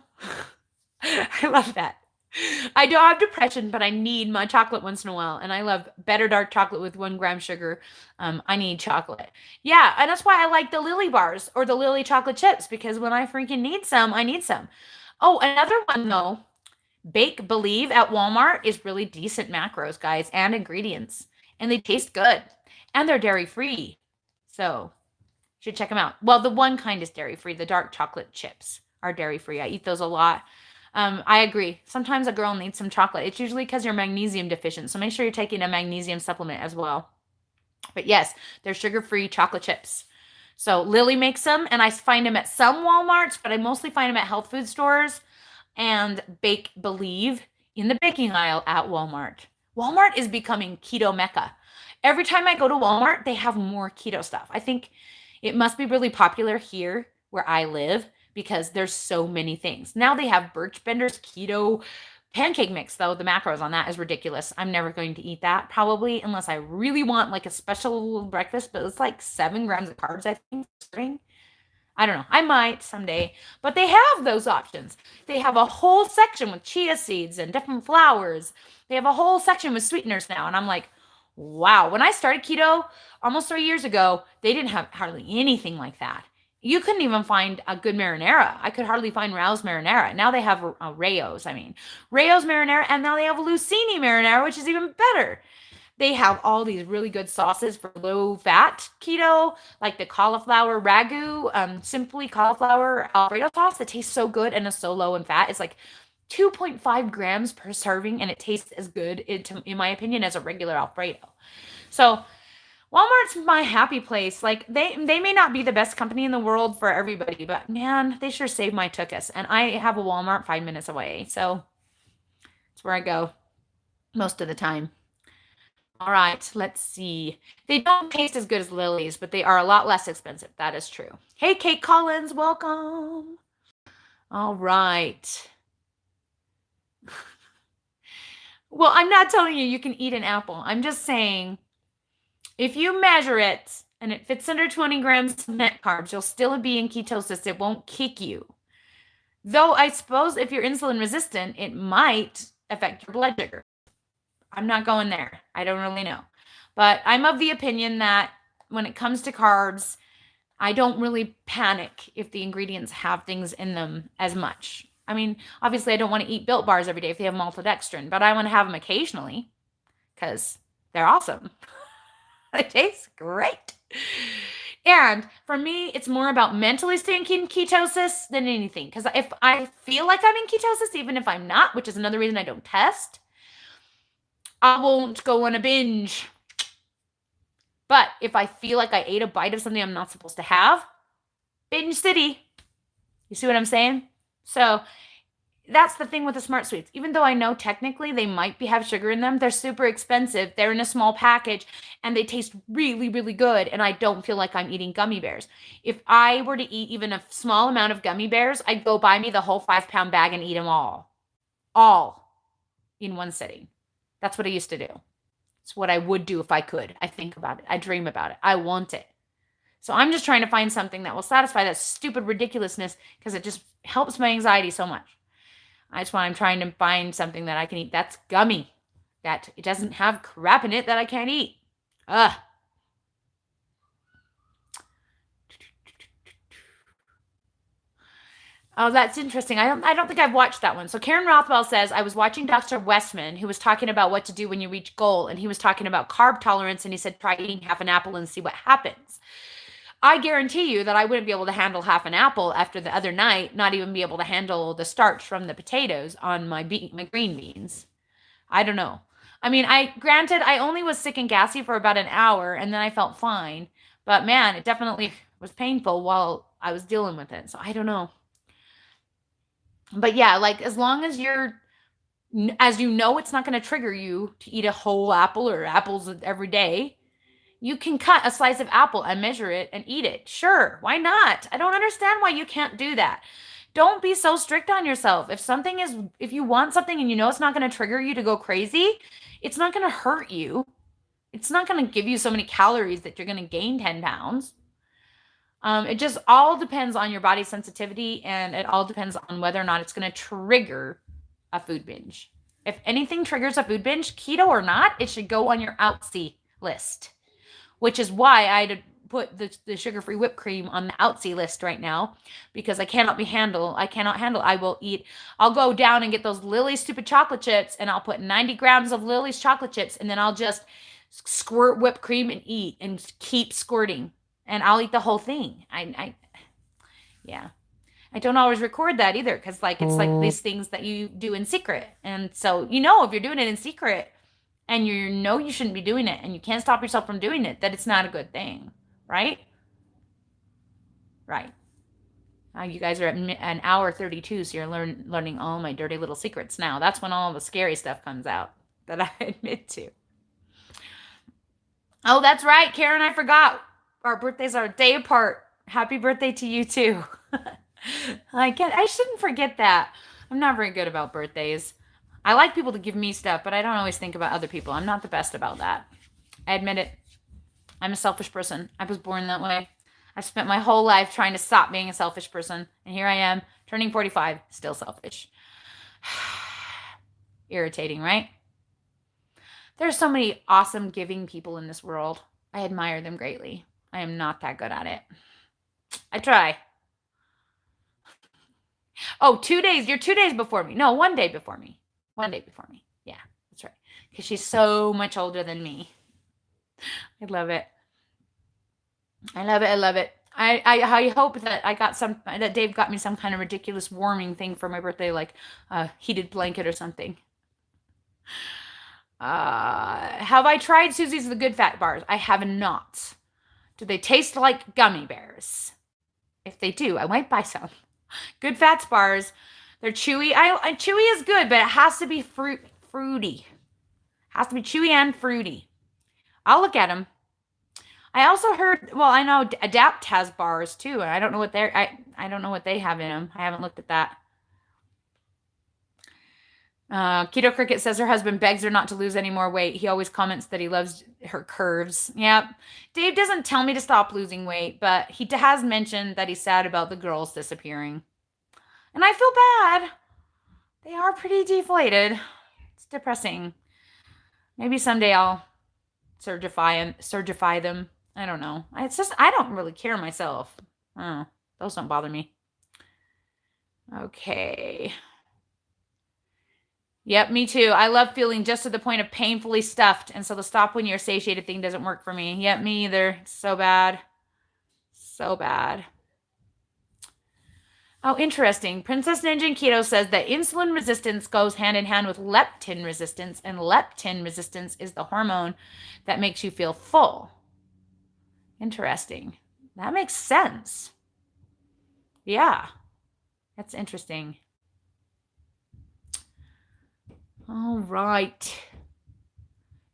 love that. I don't have depression, but I need my chocolate once in a while. And I love better dark chocolate with 1 gram sugar. I need chocolate. Yeah, and that's why I like the Lily bars or the Lily chocolate chips, because when I freaking need some, I need some. Oh, another one though. Bake Believe at Walmart is really decent macros, guys, and ingredients. And they taste good. And they're dairy-free. So, you should check them out. Well, the one kind is dairy-free. The dark chocolate chips are dairy-free. I eat those a lot. I agree. Sometimes a girl needs some chocolate. It's usually because you're magnesium deficient. So make sure you're taking a magnesium supplement as well. But yes, they're sugar-free chocolate chips. So Lily makes them, and I find them at some Walmarts, but I mostly find them at health food stores and Bake Believe in the baking aisle at Walmart. Walmart is becoming keto mecca. Every time I go to Walmart, they have more keto stuff. I think it must be really popular here where I live because there's so many things. Now they have Birch Bender's keto pancake mix, though. The macros on that is ridiculous. I'm never going to eat that probably unless I really want like a special breakfast, but it's like 7 grams of carbs, I think. I don't know. I might someday, but they have those options. They have a whole section with chia seeds and different flours. They have a whole section with sweeteners now. And I'm like, wow. When I started keto almost 3 years ago, they didn't have hardly anything like that. You couldn't even find a good marinara. I could hardly find Rao's marinara. Now they have Rao's marinara, and now they have Lucini marinara, which is even better. They have all these really good sauces for low-fat keto, like the cauliflower ragu, simply cauliflower Alfredo sauce that tastes so good and is so low in fat. It's like 2.5 grams per serving, and it tastes as good, in my opinion, as a regular Alfredo. So Walmart's my happy place. Like they may not be the best company in the world for everybody, but man, they sure saved my tuchus. And I have a Walmart 5 minutes away, so that's where I go most of the time. All right, let's see. They don't taste as good as Lily's, but they are a lot less expensive. That is true. Hey, Kate Collins, welcome. All right. Well, I'm not telling you can eat an apple. I'm just saying if you measure it and it fits under 20 grams of net carbs, you'll still be in ketosis. It won't kick you. Though I suppose if you're insulin resistant, it might affect your blood sugar. I'm not going there. I don't really know. But I'm of the opinion that when it comes to carbs, I don't really panic if the ingredients have things in them as much. I mean, obviously I don't want to eat Built bars every day if they have maltodextrin, but I want to have them occasionally because they're awesome. It tastes great. And for me, it's more about mentally staying in ketosis than anything. Because if I feel like I'm in ketosis, even if I'm not, which is another reason I don't test, I won't go on a binge. But if I feel like I ate a bite of something I'm not supposed to have, binge city. You see what I'm saying? So that's the thing with the Smart Sweets. Even though I know technically they might have sugar in them, they're super expensive. They're in a small package and they taste really, really good. And I don't feel like I'm eating gummy bears. If I were to eat even a small amount of gummy bears, I'd go buy me the whole 5-pound bag and eat them all in one sitting. That's what I used to do. It's what I would do if I could. I think about it. I dream about it. I want it. So I'm just trying to find something that will satisfy that stupid ridiculousness because it just helps my anxiety so much. That's why I'm trying to find something that I can eat that's gummy, that it doesn't have crap in it that I can't eat. Ugh. Oh, that's interesting. I don't think I've watched that one. So Karen Rothwell says, I was watching Dr. Westman, who was talking about what to do when you reach goal, and he was talking about carb tolerance, and he said, try eating half an apple and see what happens. I guarantee you that I wouldn't be able to handle half an apple after the other night, not even be able to handle the starch from the potatoes on my green beans. I don't know. I mean, granted, I only was sick and gassy for about an hour and then I felt fine. But man, it definitely was painful while I was dealing with it. So I don't know. But yeah, like as long as as you know, it's not going to trigger you to eat a whole apple or apples every day. You can cut a slice of apple and measure it and eat it. Sure, why not? I don't understand why you can't do that. Don't be so strict on yourself. If you want something and you know it's not going to trigger you to go crazy, it's not going to hurt you. It's not going to give you so many calories that you're going to gain 10 pounds. It just all depends on your body sensitivity, and it all depends on whether or not it's going to trigger a food binge. If anything triggers a food binge, keto or not, it should go on your outsy list. Which is why I had to put the sugar-free whipped cream on the outsy list right now, because I cannot handle. I'll go down and get those Lily's stupid chocolate chips, and I'll put 90 grams of Lily's chocolate chips, and then I'll just squirt whipped cream and eat and keep squirting. And I'll eat the whole thing. Yeah. I don't always record that either, because it's like these things that you do in secret. And so, if you're doing it in secret, and you know you shouldn't be doing it, and you can't stop yourself from doing it, that it's not a good thing, right? Right. You guys are at an hour 32, so you're learning all my dirty little secrets now. That's when all the scary stuff comes out that I admit to. Oh, that's right, Karen, I forgot. Our birthdays are a day apart. Happy birthday to you, too. I shouldn't forget that. I'm not very good about birthdays. I like people to give me stuff, but I don't always think about other people. I'm not the best about that. I admit it. I'm a selfish person. I was born that way. I've spent my whole life trying to stop being a selfish person. And here I am, turning 45, still selfish. Irritating, right? There's so many awesome giving people in this world. I admire them greatly. I am not that good at it. I try. Oh, 2 days. You're 2 days before me. No, 1 day before me. 1 day before me. Yeah, that's right. Because she's so much older than me. I love it. I love it. I love it. I hope that that Dave got me some kind of ridiculous warming thing for my birthday, like a heated blanket or something. Have I tried Susie's the Good Fat bars? I have not. Do they taste like gummy bears? If they do, I might buy some. Good Fats bars. They're chewy. Chewy is good, but it has to be fruity. Has to be chewy and fruity. I'll look at them. I also heard, I know Adapt has bars too, and I don't know what I don't know what they have in them. I haven't looked at that. Keto Cricket says her husband begs her not to lose any more weight. He always comments that he loves her curves. Yeah. Dave doesn't tell me to stop losing weight, but he has mentioned that he's sad about the girls disappearing. And I feel bad. They are pretty deflated. It's depressing. Maybe someday I'll surgify them. I don't know. It's just, I don't really care myself. Those don't bother me. Okay. Yep, me too. I love feeling just to the point of painfully stuffed. And so the stop when you're satiated thing doesn't work for me. Yep, me either. It's so bad. So bad. Oh, interesting. Princess Ninja and Keto says that insulin resistance goes hand in hand with leptin resistance, and leptin resistance is the hormone that makes you feel full. Interesting. That makes sense. Yeah, that's interesting. All right.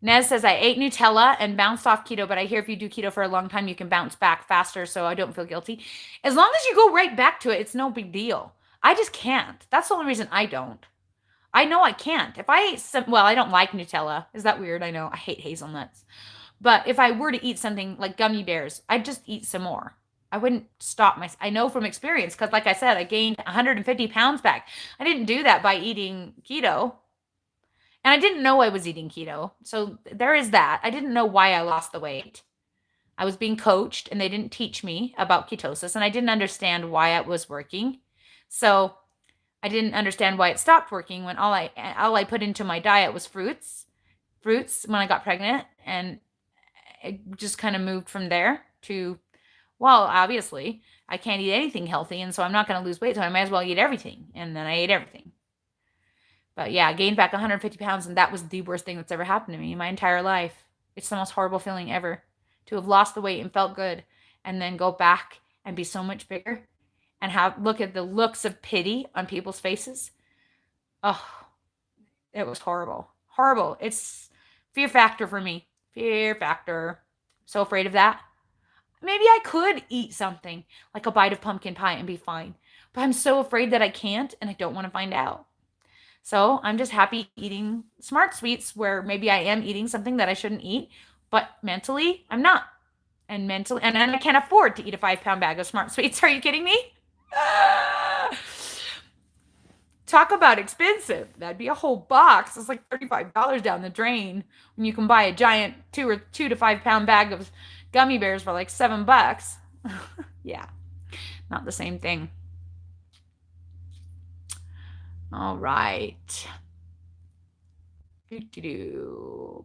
Nez says, I ate Nutella and bounced off keto, but I hear if you do keto for a long time, you can bounce back faster, so I don't feel guilty. As long as you go right back to it, it's no big deal. I just can't. That's the only reason I don't. I know I can't. If I ate some, well, I don't like Nutella. Is that weird? I know. I hate hazelnuts. But if I were to eat something like gummy bears, I'd just eat some more. I wouldn't stop my, I know from experience, because like I said, I gained 150 pounds back. I didn't do that by eating keto. And I didn't know I was eating keto. So there is that. I didn't know why I lost the weight. I was being coached and they didn't teach me about ketosis and I didn't understand why it was working. So I didn't understand why it stopped working when all I put into my diet was fruits when I got pregnant, and it just kind of moved from there to, well, obviously I can't eat anything healthy, and so I'm not going to lose weight, so I might as well eat everything. And then I ate everything. But yeah, I gained back 150 pounds, and that was the worst thing that's ever happened to me in my entire life. It's the most horrible feeling ever, to have lost the weight and felt good, and then go back and be so much bigger, and look at the looks of pity on people's faces. Oh, it was horrible. Horrible. It's fear factor for me. Fear factor. So afraid of that. Maybe I could eat something like a bite of pumpkin pie and be fine, but I'm so afraid that I can't, and I don't want to find out. So I'm just happy eating smart sweets where maybe I am eating something that I shouldn't eat, but mentally I'm not. And I can't afford to eat a 5-pound bag of smart sweets. Are you kidding me? Talk about expensive. That'd be a whole box. It's like $35 down the drain when you can buy a giant 2 to 5 pound bag of gummy bears for like $7. Yeah, not the same thing. All right. Pistachios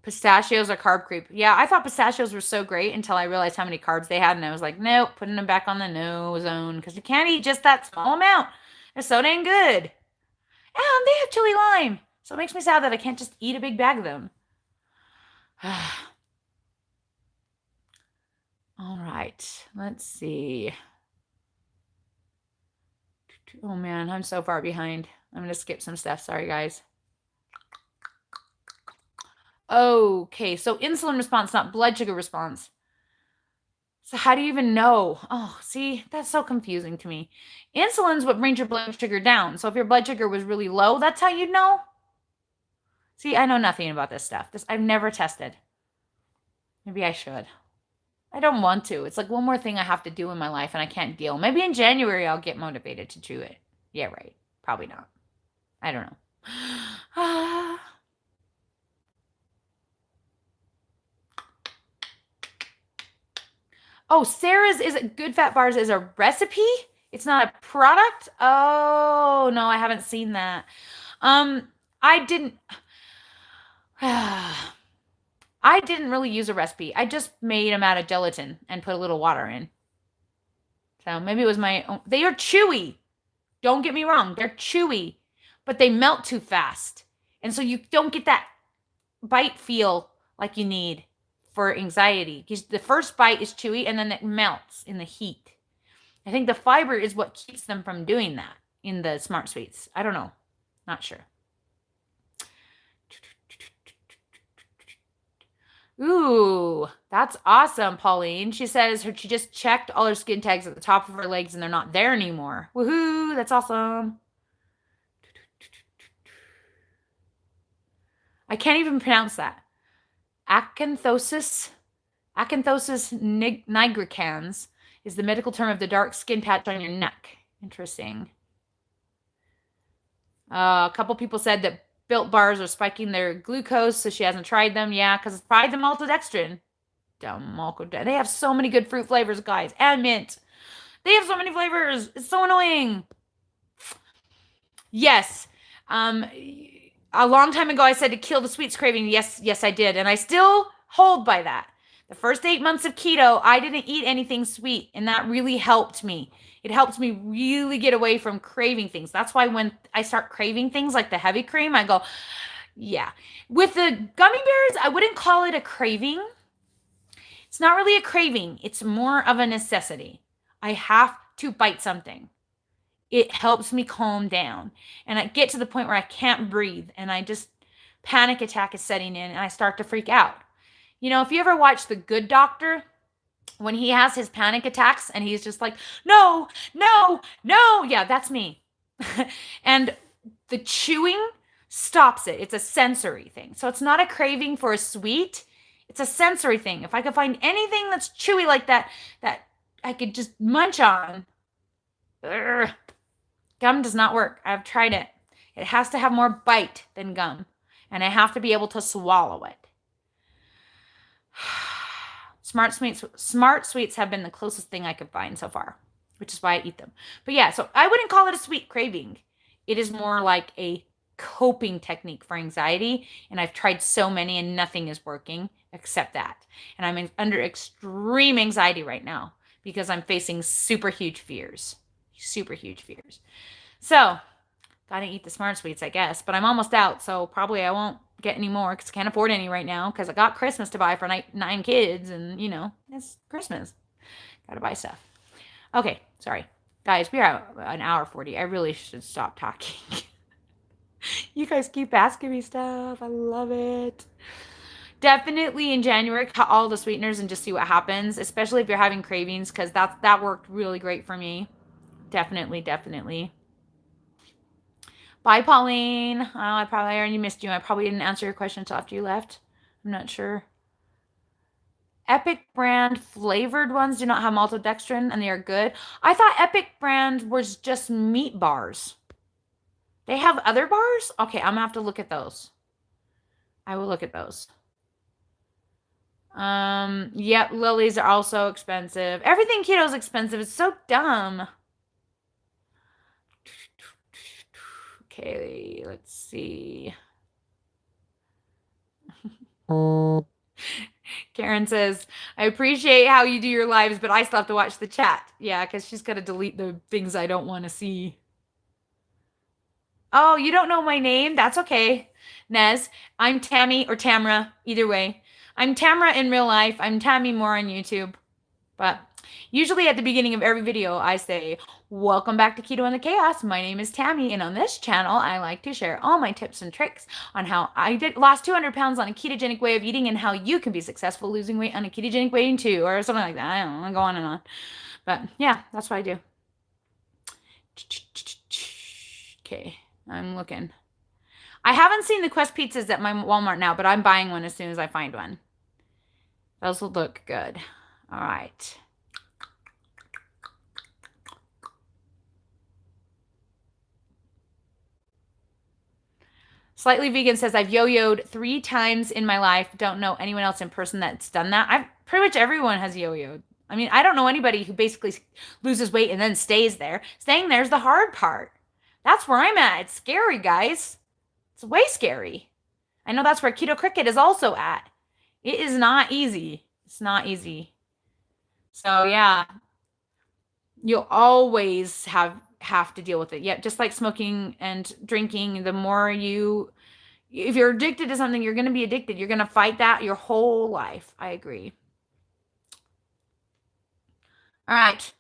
are carb creep. Yeah, I thought pistachios were so great until I realized how many carbs they had, and I was like, nope, putting them back on the no zone, because you can't eat just that small amount. They're so dang good. And they have chili lime, so it makes me sad that I can't just eat a big bag of them. All right, let's see. Oh man, I'm so far behind. I'm going to skip some stuff. Sorry, guys. Okay, so insulin response, not blood sugar response. So how do you even know? Oh, see, that's so confusing to me. Insulin's what brings your blood sugar down. So if your blood sugar was really low, that's how you'd know? See, I know nothing about this stuff. I've never tested. Maybe I should. I don't want to. It's like one more thing I have to do in my life and I can't deal. Maybe in January I'll get motivated to do it. Yeah, right. Probably not. I don't know. Oh, Sarah's is Good Fat Bars is a recipe? It's not a product? Oh, no, I haven't seen that. I didn't I didn't really use a recipe. I just made them out of gelatin and put a little water in. So maybe it was my own. They are chewy. Don't get me wrong. They're chewy, but they melt too fast. And so you don't get that bite feel like you need for anxiety. Because the first bite is chewy and then it melts in the heat. I think the fiber is what keeps them from doing that in the Smart Sweets. I don't know. Not sure. Ooh, that's awesome, Pauline. She says she just checked all her skin tags at the top of her legs and they're not there anymore. Woohoo, that's awesome. I can't even pronounce that. Acanthosis nigricans is the medical term of the dark skin patch on your neck. Interesting. A couple people said that Built bars are spiking their glucose, so she hasn't tried them. Yeah, because it's probably the maltodextrin. Dumb maltodextrin. They have so many good fruit flavors, guys. And mint. They have so many flavors. It's so annoying. Yes. A long time ago, I said to kill the sweets craving. Yes, I did. And I still hold by that. The first 8 months of keto, I didn't eat anything sweet, and that really helped me. It helped me really get away from craving things. That's why when I start craving things like the heavy cream, I go, yeah. With the gummy bears, I wouldn't call it a craving. It's not really a craving. It's more of a necessity. I have to bite something. It helps me calm down. And I get to the point where I can't breathe and I just panic attack is setting in and I start to freak out. You know, if you ever watch The Good Doctor, when he has his panic attacks and he's just like, no, no, no. Yeah, that's me. And the chewing stops it. It's a sensory thing. So it's not a craving for a sweet. It's a sensory thing. If I could find anything that's chewy like that, that I could just munch on. Gum does not work. I've tried it. It has to have more bite than gum. And I have to be able to swallow it. Smart sweets have been the closest thing I could find so far, which is why I eat them. But yeah, so I wouldn't call it a sweet craving. It is more like a coping technique for anxiety. And I've tried so many and nothing is working except that. And I'm under extreme anxiety right now because I'm facing super huge fears. Super huge fears. So, gotta eat the smart sweets, I guess. But I'm almost out, so probably I won't get any more because I can't afford any right now because I got Christmas to buy for 9 kids and, you know, it's Christmas. Gotta buy stuff. Okay, sorry. Guys, we are an hour 40. I really should stop talking. You guys keep asking me stuff. I love it. Definitely in January, cut all the sweeteners and just see what happens, especially if you're having cravings because that worked really great for me. Definitely, definitely. Bye, Pauline. Oh, I probably already missed you. I probably didn't answer your question until after you left. I'm not sure. Epic brand flavored ones do not have maltodextrin and they are good. I thought Epic brand was just meat bars. They have other bars? Okay, I'm gonna have to look at those. I will look at those. Yep, lilies are also expensive. Everything keto is expensive. It's so dumb. Okay, let's see. Karen says, I appreciate how you do your lives, but I still have to watch the chat. Yeah, because she's got to delete the things I don't want to see. Oh, you don't know my name? That's okay. Nez, I'm Tammi or Tamra, either way. I'm Tamra in real life. I'm Tammi more on YouTube. But usually at the beginning of every video, I say, welcome back to Keto and the Chaos. My name is Tammi, and on this channel, I like to share all my tips and tricks on how I lost 200 pounds on a ketogenic way of eating and how you can be successful losing weight on a ketogenic way too, or something like that. I don't know, I go on and on. But yeah, that's what I do. Okay, I'm looking. I haven't seen the Quest pizzas at my Walmart now, but I'm buying one as soon as I find one. Those will look good. All right. Slightly Vegan says, I've yo-yoed 3 times in my life. Don't know anyone else in person that's done that. Pretty much everyone has yo-yoed. I mean, I don't know anybody who basically loses weight and then stays there. Staying there is the hard part. That's where I'm at. It's scary, guys. It's way scary. I know that's where Keto Cricket is also at. It is not easy. It's not easy. So yeah, you'll always have to deal with it. Yeah, just like smoking and drinking, the more if you're addicted to something, you're going to be addicted. You're going to fight that your whole life. I agree. All right.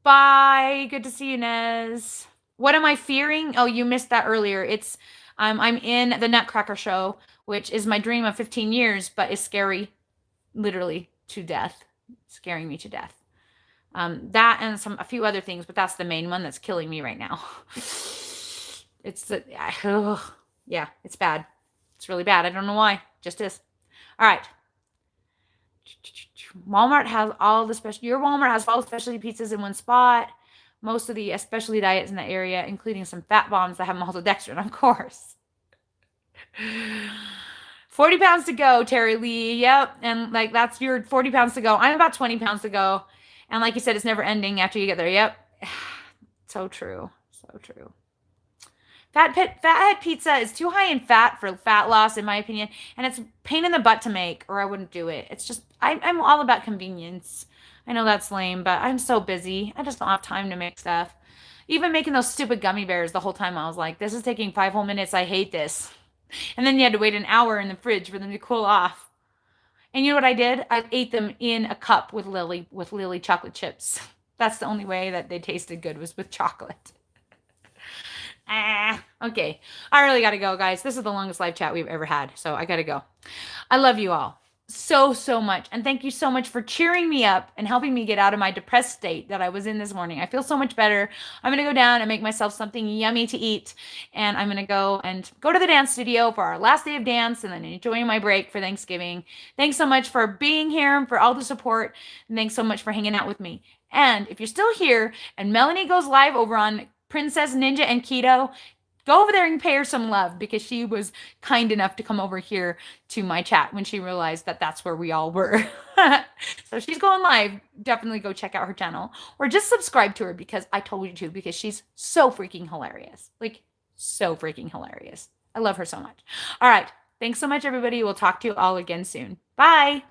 Bye. Good to see you, Nez. What am I fearing? Oh, you missed that earlier. It's I'm in the Nutcracker show, which is my dream of 15 years, but is scary, literally to death, scaring me to death. That and a few other things, but that's the main one that's killing me right now. Yeah, it's bad. It's really bad. I don't know why. Just is. All right. Walmart has all the your Walmart has all the specialty pizzas in one spot. Most of the specialty diets in the area, including some fat bombs that have maltodextrin, of course. 40 pounds to go, Terry Lee. Yep. And like, that's your 40 pounds to go. I'm about 20 pounds to go. And like you said, it's never ending after you get there. Yep. So true. So true. Fathead pizza is too high in fat for fat loss, in my opinion, and it's a pain in the butt to make, or I wouldn't do it. It's just, I'm all about convenience. I know that's lame, but I'm so busy. I just don't have time to make stuff. Even making those stupid gummy bears, the whole time I was like, this is taking 5 whole minutes. I hate this. And then you had to wait an hour in the fridge for them to cool off. And you know what I did? I ate them in a cup with Lily chocolate chips. That's the only way that they tasted good, was with chocolate. Okay. I really got to go, guys. This is the longest live chat we've ever had, so I got to go. I love you all so, so much. And thank you so much for cheering me up and helping me get out of my depressed state that I was in this morning. I feel so much better. I'm going to go down and make myself something yummy to eat. And I'm going to go to the dance studio for our last day of dance and then enjoying my break for Thanksgiving. Thanks so much for being here and for all the support. And thanks so much for hanging out with me. And if you're still here and Melanie goes live over on Princess Ninja and Keto, go over there and pay her some love, because she was kind enough to come over here to my chat when she realized that that's where we all were. So she's going live. Definitely go check out her channel, or just subscribe to her, because I told you to, because she's so freaking hilarious. Like, so freaking hilarious. I love her so much. All right. Thanks so much, everybody. We'll talk to you all again soon. Bye.